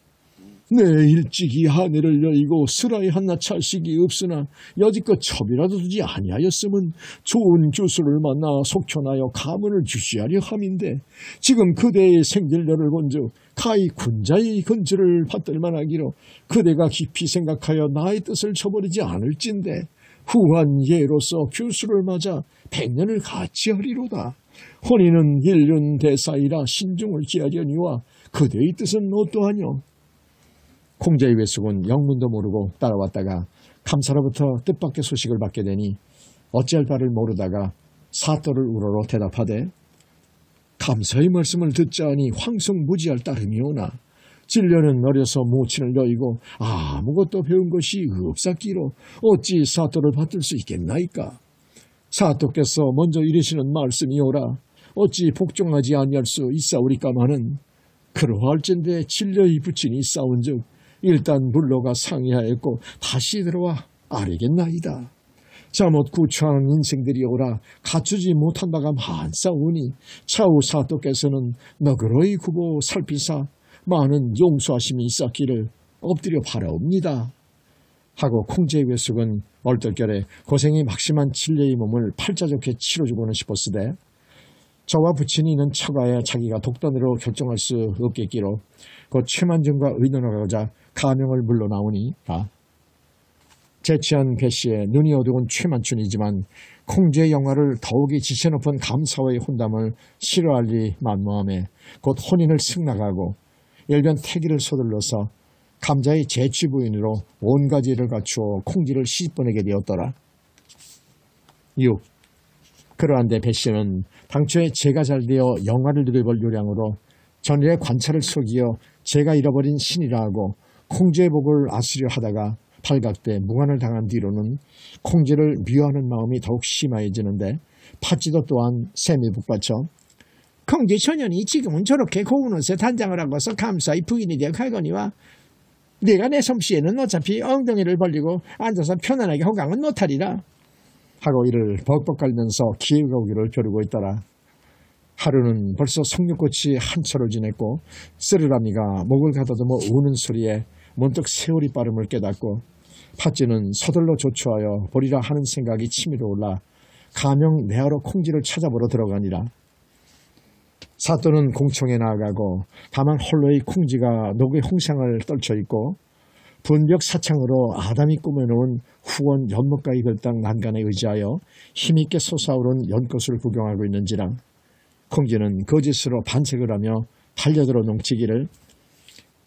내 일찍이 하늘을 여의고 스라이 한낱 찰식이 없으나 여지껏 첩이라도 두지 아니하였음은 좋은 교수를 만나 속현하여 가문을 주시하려 함인데 지금 그대의 생길녀를 본즉 가히 군자의 건지를 받들 만하기로 그대가 깊이 생각하여 나의 뜻을 저버리지 않을진데 후한 예로서 교수를 맞아 100년을 같이 하리로다. 혼인은 일륜 대사이라 신중을 기하려니와 그대의 뜻은 어떠하뇨? 콩쥐의 외숙은 영문도 모르고 따라왔다가 감사로부터 뜻밖의 소식을 받게 되니 어찌할 바를 모르다가 사또를 우러러 대답하되 감사의 말씀을 듣자니 황성무지할 따름이오나 진료는 어려서 모친을 여의고 아무것도 배운 것이 없사기로 어찌 사또를 받들 수 있겠나이까. 사또께서 먼저 이르시는 말씀이오라 어찌 복종하지 아니할 수 있사오리까마는 그러할진대 진료의 부친이 싸운즉 일단 물러가 상의하였고 다시 들어와 아뢰겠나이다. 잠옷 구추한 인생들이오라 갖추지 못한 바가 많사오니 차후 사또께서는 너그러이 굽어 살피사 많은 용서하심이 있었기를 엎드려 바라옵니다. 하고 콩쥐의 외숙은 얼떨결에 고생이 막심한 진료의 몸을 팔자좋게 치러주고는 싶었으되 저와 부친이 있는 처가에 자기가 독단으로 결정할 수 없겠기로 곧 최만중과 의논하고자 가명을 물러나오니 재취한 배씨의 눈이 어두운 최만춘이지만 콩쥐의 영화를 더욱이 지체높은 감사와의 혼담을 싫어할 리 만무함에 곧 혼인을 승낙하고 일변 태기를 서둘러서 감자의 재취 부인으로 온 가지를 갖추어 콩쥐를 시집보내게 되었더라. 6. 그러한데 배씨는 당초에 제가 잘 되어 영화를 누려볼 요량으로 전일의 관찰을 속이어 제가 잃어버린 신이라 하고 콩쥐의 복을 아수려 하다가 발각돼 무관을 당한 뒤로는 콩쥐를 미워하는 마음이 더욱 심해지는데 팥쥐도 또한 셈이 북받쳐 공주 처녀니 지금은 저렇게 고운 옷에 단장을 하고서 감사히 부인이 되어 갈거니와 네가 내 솜씨에는 어차피 엉덩이를 벌리고 앉아서 편안하게 호강은 못하리라. 하고 이를 벅벅 갈면서 기회가 오기를 벼르고 있더라. 하루는 벌써 석류꽃이 한철을 지냈고 쓰르라미가 목을 가다듬어 우는 소리에 문득 세월이 빠름을 깨닫고 팥쥐는 서둘러 조추하여 보리라 하는 생각이 치밀어 올라 가명 내하러 콩쥐를 찾아보러 들어가니라. 사또는 공청에 나아가고 다만 홀로의 콩쥐가 녹의 홍상을 떨쳐 있고 분벽 사창으로 아담이 꾸며놓은 후원 연못가의 별당 난간에 의지하여 힘있게 솟아오른 연꽃을 구경하고 있는지라. 콩쥐는 거짓으로 반색을 하며 달려들어 농치기를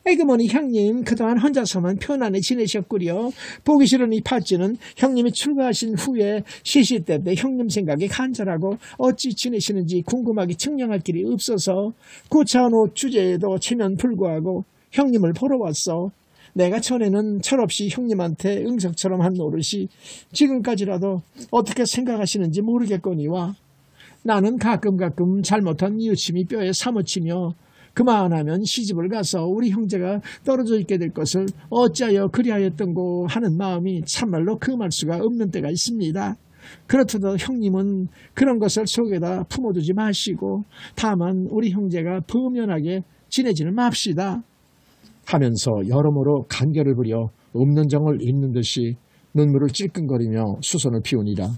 에그머니 형님 그동안 혼자서만 편안히 지내셨구려. 보기 싫은 이 팥쥐는 형님이 출가하신 후에 시시때때 형님 생각이 간절하고 어찌 지내시는지 궁금하기 측량할 길이 없어서 구차한 옷 주제에도 체면 불구하고 형님을 보러 왔어. 내가 전에는 철없이 형님한테 응석처럼 한 노릇이 지금까지라도 어떻게 생각하시는지 모르겠거니와 나는 가끔 잘못한 이웃심이 뼈에 사무치며 그만하면 시집을 가서 우리 형제가 떨어져 있게 될 것을 어찌하여 그리하였던고 하는 마음이 참말로 금할 수가 없는 때가 있습니다. 그렇다도 형님은 그런 것을 속에다 품어두지 마시고 다만 우리 형제가 부면하게 지내지는 맙시다. 하면서 여러모로 간결을 부려 없는 정을 잇는 듯이 눈물을 찔끔거리며 수선을 피우니라.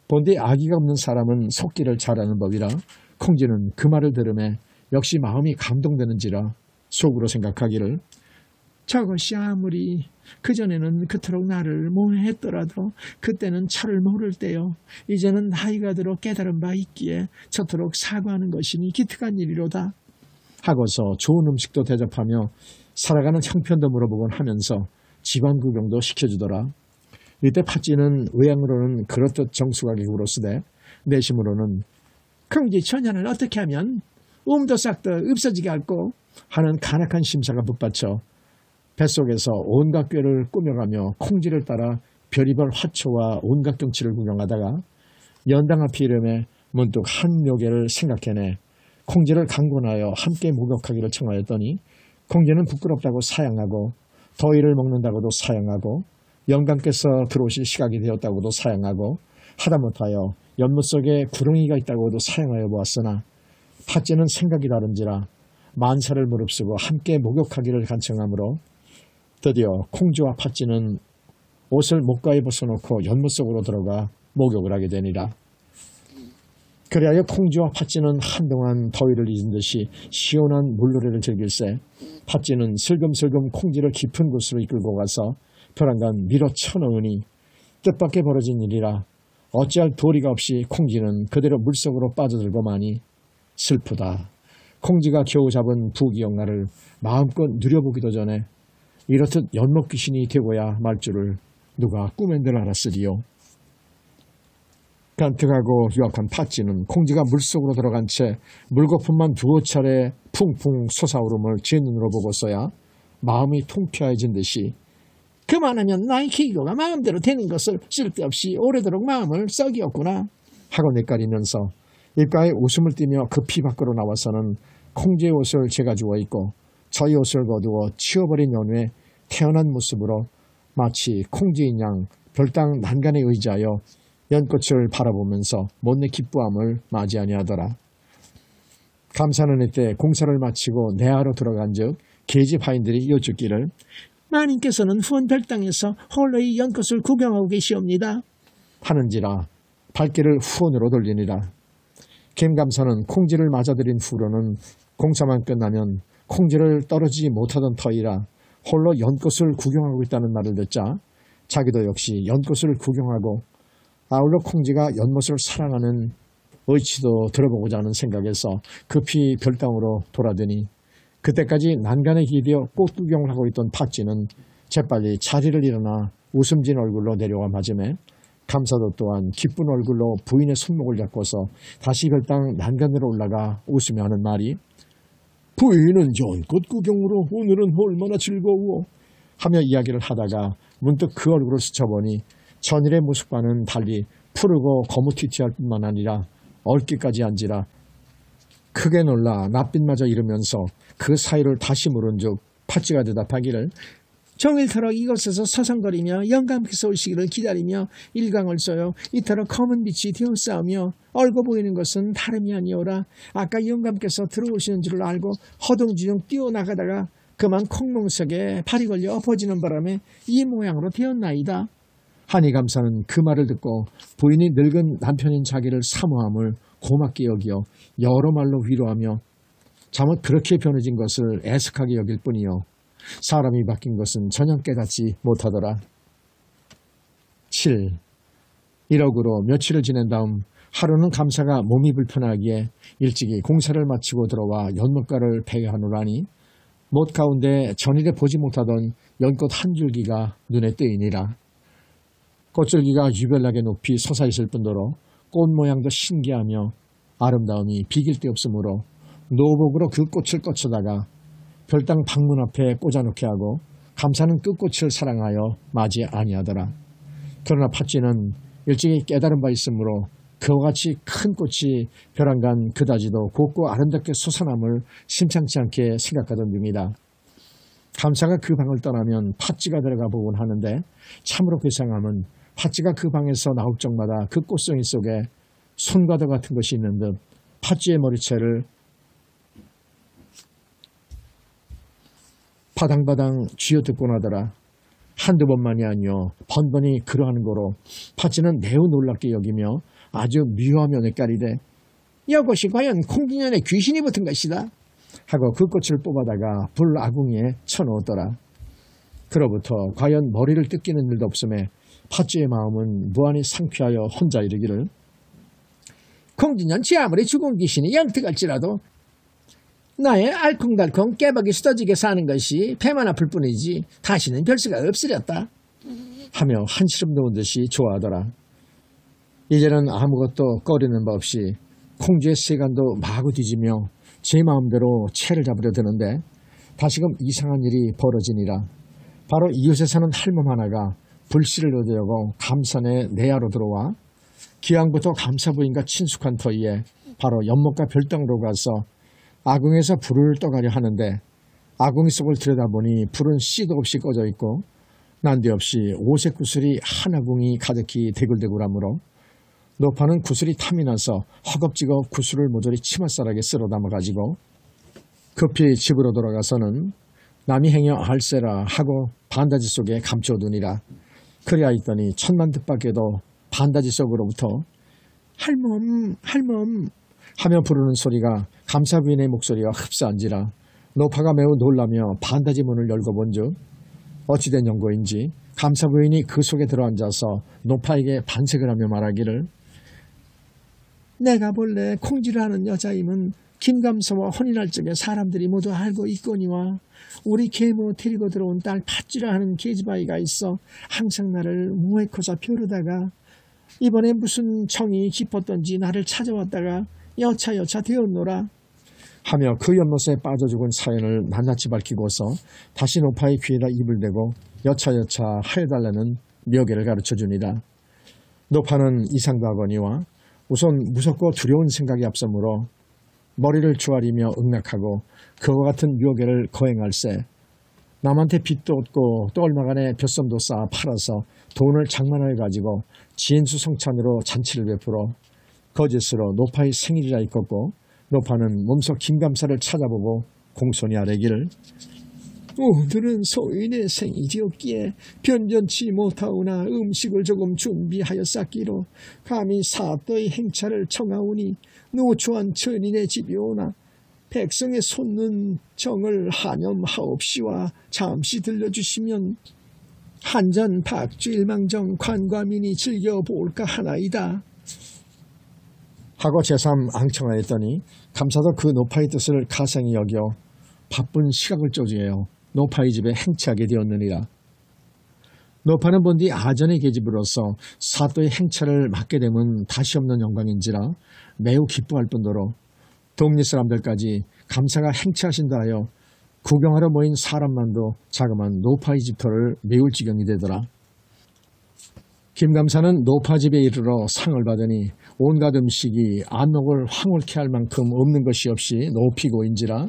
본디 아기가 없는 사람은 속기를 잘하는 법이라 콩쥐는 그 말을 들으매 역시 마음이 감동되는지라 속으로 생각하기를 저것이 아무리 그전에는 그토록 나를 모해했더라도 그때는 철을 모를 때요. 이제는 나이가 들어 깨달은 바 있기에 저토록 사과하는 것이니 기특한 일이로다. 하고서 좋은 음식도 대접하며 살아가는 형편도 물어보곤 하면서 집안 구경도 시켜주더라. 이때 팥쥐는 의향으로는 그렇듯 정숙하게 굴었으되 내심으로는 콩쥐 처녀를 어떻게 하면 도 싹도 없어지게 할고 하는 간악한 심사가 붙받쳐 뱃속에서 온갖 꾀를 꾸며가며 콩쥐를 따라 별의별 화초와 온갖 경치를 구경하다가 연당 앞이 이름에 문득 한 묘계를 생각해내 콩쥐를 강권하여 함께 목욕하기를 청하였더니 콩쥐는 부끄럽다고 사양하고 더위를 먹는다고도 사양하고 영감께서 들어오실 시각이 되었다고도 사양하고 하다못하여 연못 속에 구렁이가 있다고도 사양하여 보았으나 팥쥐는 생각이 다른지라 만사를 무릅쓰고 함께 목욕하기를 간청하므로 드디어 콩쥐와 팥쥐는 옷을 목가에 벗어놓고 연못 속으로 들어가 목욕을 하게 되니라. 그리하여 콩쥐와 팥쥐는 한동안 더위를 잊은 듯이 시원한 물노래를 즐길새 팥쥐는 슬금슬금 콩쥐를 깊은 곳으로 이끌고 가서 벼랑간 밀어 쳐넣으니 뜻밖의 벌어진 일이라 어찌할 도리가 없이 콩쥐는 그대로 물속으로 빠져들고 마니 슬프다. 콩쥐가 겨우 잡은 부귀영화를 마음껏 누려보기도 전에 이렇듯 연못 귀신이 되고야 말 줄을 누가 꿈엔들 알았으리요. 간특하고 유약한 팥쥐는 콩쥐가 물속으로 들어간 채 물거품만 두어 차례 풍풍 솟아오름을 제 눈으로 보고서야 마음이 통쾌해진 듯이 그만하면 나의 기교가 마음대로 되는 것을 쓸데없이 오래도록 마음을 썩이었구나 하고 내까리면서 입가에 웃음을 띠며 급히 밖으로 나와서는 콩쥐의 옷을 제가 주워 입고 저희 옷을 거두어 치워버린 연후에 태어난 모습으로 마치 콩쥐인 양 별당 난간에 의지하여 연꽃을 바라보면서 못내 기쁘함을 맞이하니 하더라. 감사는 이때 공사를 마치고 내하로 들어간 즉 계집 하인들이 여쭙기를 마님께서는 후원 별당에서 홀로의 연꽃을 구경하고 계시옵니다 하는지라 발길을 후원으로 돌리니라. 김감사는 콩쥐를 맞아들인 후로는 공사만 끝나면 콩쥐를 떨어지지 못하던 터이라 홀로 연꽃을 구경하고 있다는 말을 듣자 자기도 역시 연꽃을 구경하고 아울러 콩쥐가 연못을 사랑하는 의치도 들어보고자 하는 생각에서 급히 별당으로 돌아드니 그때까지 난간에 기대어 꽃 구경을 하고 있던 팥쥐는 재빨리 자리를 일어나 웃음진 얼굴로 내려와 맞음에 감사도 또한 기쁜 얼굴로 부인의 손목을 잡고서 다시 별당 난간으로 올라가 웃으며 하는 말이 부인은 연꽃 구경으로 오늘은 얼마나 즐거워 하며 이야기를 하다가 문득 그 얼굴을 스쳐보니 전일의 모습과는 달리 푸르고 거무튀튀할 뿐만 아니라 얼기까지 앉으라 크게 놀라 낯빛마저 잃으면서 그 사이를 다시 물은즉 팥쥐가 대답하기를 종일토록 이곳에서 서성거리며 영감께서 오시기를 기다리며 일광을 쏘요 이토록 검은 빛이 되어싸우며 얼고 보이는 것은 다름이 아니오라. 아까 영감께서 들어오시는 줄을 알고 허둥지둥 뛰어나가다가 그만 콩롱석에 발이 걸려 엎어지는 바람에 이 모양으로 되었나이다. 하니 감사는 그 말을 듣고 부인이 늙은 남편인 자기를 사모함을 고맙게 여기어 여러 말로 위로하며 잠옷 그렇게 변해진 것을 애석하게 여길 뿐이요 사람이 바뀐 것은 전혀 깨닫지 못하더라. 7. 1억으로 며칠을 지낸 다음 하루는 감사가 몸이 불편하기에 일찍이 공사를 마치고 들어와 연못가를 배회하노라니 못 가운데 전일에 보지 못하던 연꽃 한 줄기가 눈에 띄니라. 꽃줄기가 유별나게 높이 솟아있을 뿐더러 꽃 모양도 신기하며 아름다움이 비길 데 없으므로 노복으로 그 꽃을 꽂혀다가 별당 방문 앞에 꽂아놓게 하고 감사는 그 꽃을 사랑하여 맞이 아니하더라. 그러나 팥쥐는 일찍이 깨달은 바 있으므로 그와 같이 큰 꽃이 벼랑간 그다지도 곱고 아름답게 솟아남을 심상치 않게 생각하던 중이다. 감사가 그 방을 떠나면 팥쥐가 들어가 보곤 하는데 참으로 괴상함은 팥쥐가 그 방에서 나올 적마다 그 꽃송이 속에 손과도 같은 것이 있는 듯 팥쥐의 머리채를 바당바당 쥐어뜯곤 하더라. 한두 번만이 아니요 번번이 그러하는 거로 팥쥐는 매우 놀랍게 여기며 아주 미워하며 뇌까리되 이것이 과연 콩진년에 귀신이 붙은 것이다 하고 그 꽃을 뽑아다가 불 아궁이에 쳐놓았더라. 그로부터 과연 머리를 뜯기는 일도 없음에 팥쥐의 마음은 무한히 상쾌하여 혼자 이르기를 콩진년치 아무리 죽은 귀신이 영특할지라도 나의 알콩달콩 깨박이 수더지게 사는 것이 배만 아플 뿐이지 다시는 별수가 없으렸다 하며 한시름 놓은 듯이 좋아하더라. 이제는 아무것도 꺼리는 바 없이 콩쥐의 세간도 마구 뒤지며 제 마음대로 채를 잡으려 드는데 다시금 이상한 일이 벌어지니라. 바로 이웃에 사는 할멈 하나가 불씨를 얻으려고 감산에 내야로 들어와 기왕부터 감사 부인과 친숙한 터이에 바로 연못가 별당으로 가서 아궁에서 불을 떠가려 하는데 아궁이 속을 들여다보니 불은 씨도 없이 꺼져 있고 난데없이 오색 구슬이 한 아궁이 가득히 대굴대굴하므로 노파는 구슬이 탐이 나서 허겁지겁 구슬을 모조리 치맛살하게 쓸어 담아가지고 급히 집으로 돌아가서는 남이 행여 알세라 하고 반다지 속에 감춰두니라. 그리하 있더니 천만 뜻밖에도 반다지 속으로부터 할멈 할멈 하며 부르는 소리가 감사 부인의 목소리와 흡사한지라 노파가 매우 놀라며 반다지 문을 열고 본즉 어찌된 연고인지 감사 부인이 그 속에 들어앉아서 노파에게 반색을 하며 말하기를 내가 본래 콩쥐를 하는 여자임은 김감사와 혼인할 적에 사람들이 모두 알고 있거니와 우리 계모 데리고 들어온 딸 팥쥐라 하는 계집아이가 있어 항상 나를 무해코자 벼르다가 이번에 무슨 정이 깊었던지 나를 찾아왔다가 여차여차 되었노라 하며 그 연못에 빠져 죽은 사연을 낱낱이 밝히고서 다시 노파의 귀에다 입을 대고 여차여차 하여달라는 묘계를 가르쳐주니라. 노파는 이상도 하거니와 우선 무섭고 두려운 생각이 앞서므로 머리를 조아리며 응낙하고 그와 같은 묘계를 거행할세 남한테 빚도 얻고 또 얼마간의 벼썸도 쌓아 팔아서 돈을 장만하여 가지고 지인수성찬으로 잔치를 베풀어 거짓으로 노파의 생일이라 있었고 노파는 몸소 김감사를 찾아보고 공손히 아뢰기를 오늘은 소인의 생일이었기에 변전치 못하오나 음식을 조금 준비하여 쌓기로 감히 사또의 행차를 청하오니 노초한 천인의 집이 오나 백성의 솟는 정을 한염하옵시와 잠시 들려주시면 한잔 박주일망정 관과민이 즐겨볼까 하나이다. 하고 제3 앙청하였더니 감사도 그 노파의 뜻을 가상히 여겨 바쁜 시각을 쪼지하여 노파의 집에 행차하게 되었느니라. 노파는 본디 아전의 계집으로서 사또의 행차를 맡게 되면 다시 없는 영광인지라 매우 기뻐할 뿐더러 동리 사람들까지 감사가 행차하신다 하여 구경하러 모인 사람만도 자그마한 노파의 집터를 메울 지경이 되더라. 김감사는 노파집에 이르러 상을 받으니 온갖 음식이 안목을 황홀케 할 만큼 없는 것이 없이 높이고인지라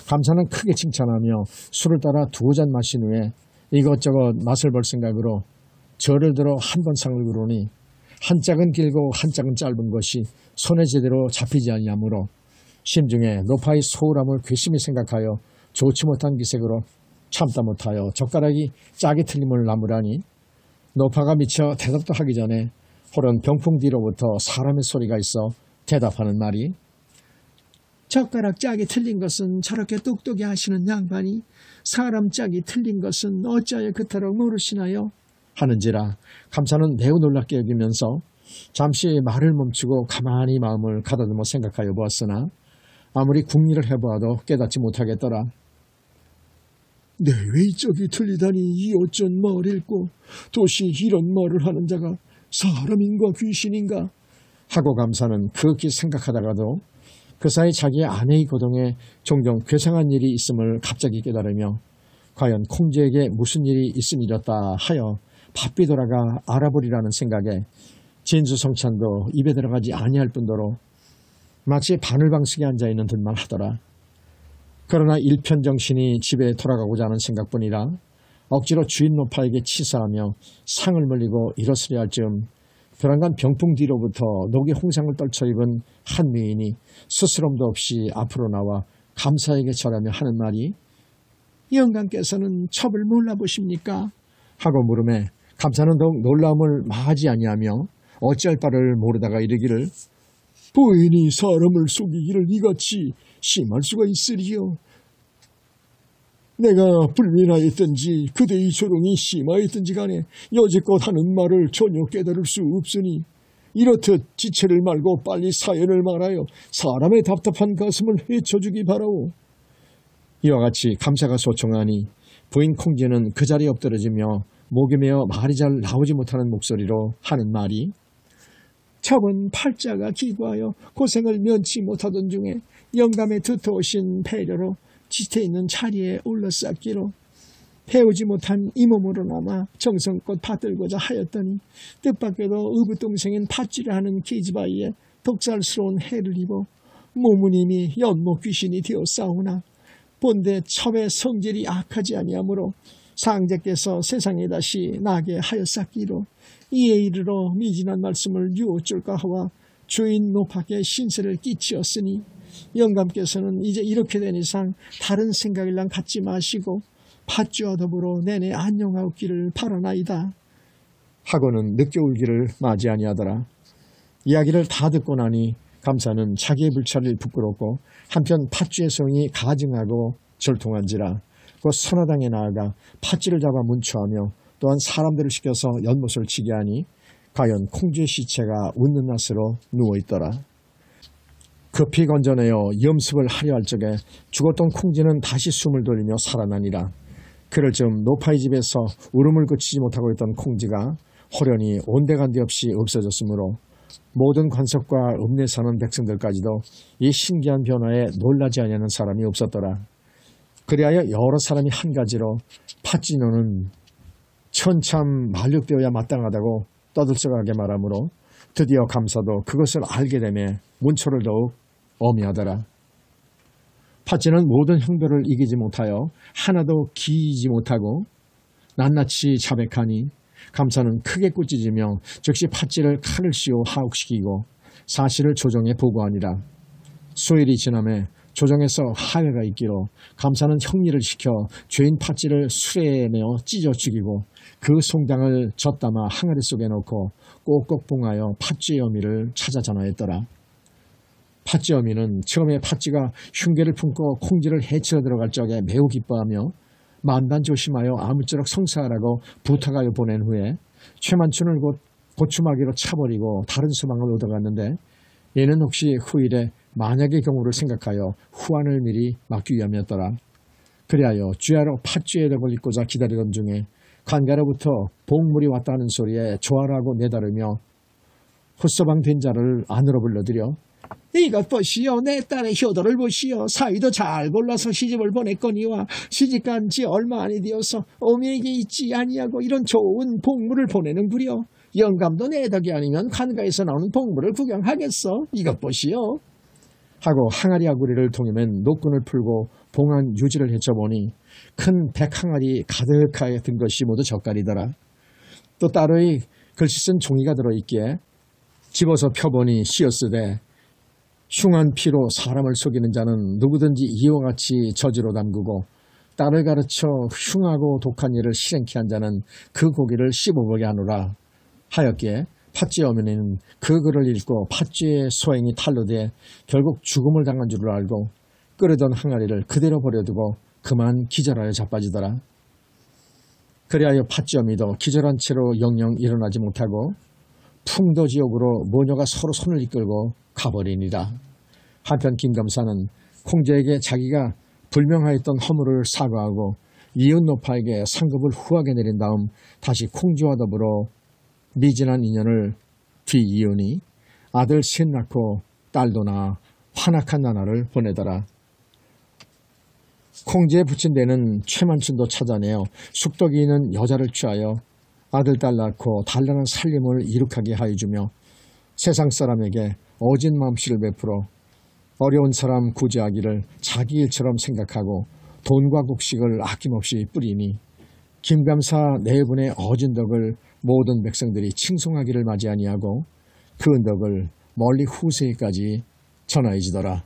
감사는 크게 칭찬하며 술을 따라 2잔 마신 후에 이것저것 맛을 볼 생각으로 절을 들어 한 번 상을 그러니 한 짝은 길고 한 짝은 짧은 것이 손에 제대로 잡히지 아니하므로 심중에 노파의 소홀함을 괘씸히 생각하여 좋지 못한 기색으로 참다 못하여 젓가락이 짝이 틀림을 나무라니 노파가 미쳐 대답도 하기 전에 호련 병풍 뒤로부터 사람의 소리가 있어 대답하는 말이 젓가락 짝이 틀린 것은 저렇게 똑똑히 하시는 양반이 사람 짝이 틀린 것은 어찌하여 그토록 모르시나요? 하는지라 감사는 매우 놀랍게 여기면서 잠시 말을 멈추고 가만히 마음을 가다듬어 생각하여 보았으나 아무리 궁리를 해보아도 깨닫지 못하겠더라. 내 외적이 틀리다니 이 어쩐 말일꼬. 도시 이런 말을 하는 자가 사람인가 귀신인가? 하고 감사는 그윽히 생각하다가도 그 사이 자기의 아내의 거동에 종종 괴상한 일이 있음을 갑자기 깨달으며 과연 콩쥐에게 무슨 일이 있음이렸다 하여 바삐 돌아가 알아보리라는 생각에 진수성찬도 입에 들어가지 아니할 뿐더러 마치 바늘방석에 앉아있는 듯만 하더라. 그러나 일편정신이 집에 돌아가고자 하는 생각뿐이라 억지로 주인 노파에게 치사하며 상을 물리고 일어서려 할 즈음 불안간 병풍 뒤로부터 녹이 홍상을 떨쳐 입은 한 미인이 스스럼도 없이 앞으로 나와 감사에게 절하며 하는 말이 영감께서는 첩을 몰라보십니까? 하고 물음에 감사는 더욱 놀라움을 마하지 아니하며 어찌할 바를 모르다가 이르기를 부인이 사람을 속이기를 이같이 심할 수가 있으리요. 내가 불민하였든지 그대의 조롱이 심하였든지 간에 여지껏 하는 말을 전혀 깨달을 수 없으니 이렇듯 지체를 말고 빨리 사연을 말하여 사람의 답답한 가슴을 헤쳐주기 바라오. 이와 같이 감사가 소청하니 부인 콩쥐는 그 자리에 엎드러지며 목이 메어 말이 잘 나오지 못하는 목소리로 하는 말이 첩은 팔자가 기구하여 고생을 면치 못하던 중에 영감의 두터우신 배려로 지체 있는 자리에 올라쌌기로 배우지 못한 이 몸으로나마 정성껏 받들고자 하였더니 뜻밖에도 의붓동생인 팥쥐를 하는 계집아이에 독살스러운 해를 입어 몸은 이미 연못 귀신이 되었사오나 본데 첩의 성질이 악하지 아니하므로 상제께서 세상에 다시 나게 하였사기로 이에 이르러 미진한 말씀을 유어줄까 하와 주인 노파께 신세를 끼치었으니 영감께서는 이제 이렇게 된 이상 다른 생각일랑 갖지 마시고 팥쥐와 더불어 내내 안녕하옵기를 바라나이다. 하고는 늦게 울기를 맞이 아니하더라. 이야기를 다 듣고 나니 감사는 자기의 불찰을 부끄럽고 한편 팥쥐의 성이 가증하고 절통한지라 그 선화당에 나아가 팥쥐를 잡아 문초하며 또한 사람들을 시켜서 연못을 치게 하니 과연 콩쥐의 시체가 웃는 낯으로 누워있더라. 급히 건져내어 염습을 하려 할 적에 죽었던 콩쥐는 다시 숨을 돌리며 살아나니라. 그럴 즈음 노파의 집에서 울음을 그치지 못하고 있던 콩쥐가 호련히 온데간데 없이 없어졌으므로 모든 관석과 읍내 사는 백성들까지도 이 신기한 변화에 놀라지 아니하는 사람이 없었더라. 그리하여 여러 사람이 한 가지로 팥쥐노는 천참 만력되어야 마땅하다고 떠들썩하게 말하므로 드디어 감사도 그것을 알게 되며 문초를 더욱 어미하더라. 팥쥐는 모든 형들을 이기지 못하여 하나도 기이지 못하고 낱낱이 자백하니 감사는 크게 꾸짖으며 즉시 팥쥐를 칼을 씌워 하옥시키고 사실을 조정에 보고하니라. 수일이 지남에 조정에서 하회가 있기로 감사는 형리를 시켜 죄인 팥쥐를 수레에 메어 찢어 죽이고 그 송당을 젖담아 항아리 속에 넣고 꼭꼭 봉하여 팥쥐의 어미를 찾아 전하였더라. 팥쥐 어미는 처음에 팥쥐가 흉계를 품고 콩쥐를 해치러 들어갈 적에 매우 기뻐하며 만반 조심하여 아무쪼록 성사하라고 부탁하여 보낸 후에 최만춘을 곧 고추마기로 차버리고 다른 수방을 얻어갔는데 얘는 혹시 후일에 만약의 경우를 생각하여 후환을 미리 막기 위함이었더라. 그리하여 주야로 팥쥐의 덕을 입고자 기다리던 중에 관가로부터 복물이 왔다 하는 소리에 조아라고 내다르며 헛서방 된 자를 안으로 불러들여 이것 보시오. 내 딸의 효도를 보시오. 사위도 잘 골라서 시집을 보냈거니와 시집간 지 얼마 안이 되어서 어미에게 있지 아니하고 이런 좋은 복물을 보내는구려. 영감도 내 덕이 아니면 관가에서 나오는 복물을 구경하겠어. 이것 보시오. 하고 항아리 아구리를 동이면 노끈을 풀고 봉안 유지를 헤쳐보니 큰 백항아리 가득하게 든 것이 모두 젓갈이더라. 또 따로의 글씨 쓴 종이가 들어있기에 집어서 펴보니 씌었으되 흉한 피로 사람을 속이는 자는 누구든지 이와 같이 저지로 담그고 딸을 가르쳐 흉하고 독한 일을 실행케 한 자는 그 고기를 씹어보게 하노라 하였기에 팥쥐 어머니는 그 글을 읽고 팥쥐의 소행이 탄로돼 결국 죽음을 당한 줄을 알고 끓이던 항아리를 그대로 버려두고 그만 기절하여 자빠지더라. 그리하여 팥쥐 어미도 기절한 채로 영영 일어나지 못하고 풍도지옥으로 모녀가 서로 손을 이끌고 가버리니라. 한편 김감사는 콩제에게 자기가 불명하였던 허물을 사과하고 이웃 노파에게 상급을 후하게 내린 다음 다시 콩쥐와 더불어 미진한 인연을 뒤이으니 아들 셋 낳고 딸도 낳아 환악한 나날을 보내더라. 콩쥐에 붙인 데는 최만춘도 찾아내어 숙덕이 있는 여자를 취하여 아들 딸 낳고 단란한 살림을 이룩하게 하여주며 세상 사람에게 어진 마음씨를 베풀어 어려운 사람 구제하기를 자기 일처럼 생각하고 돈과 곡식을 아낌없이 뿌리니 김감사 네 분의 어진 덕을 모든 백성들이 칭송하기를 맞이 아니하고 그 은덕을 멀리 후세에까지 전하여지더라.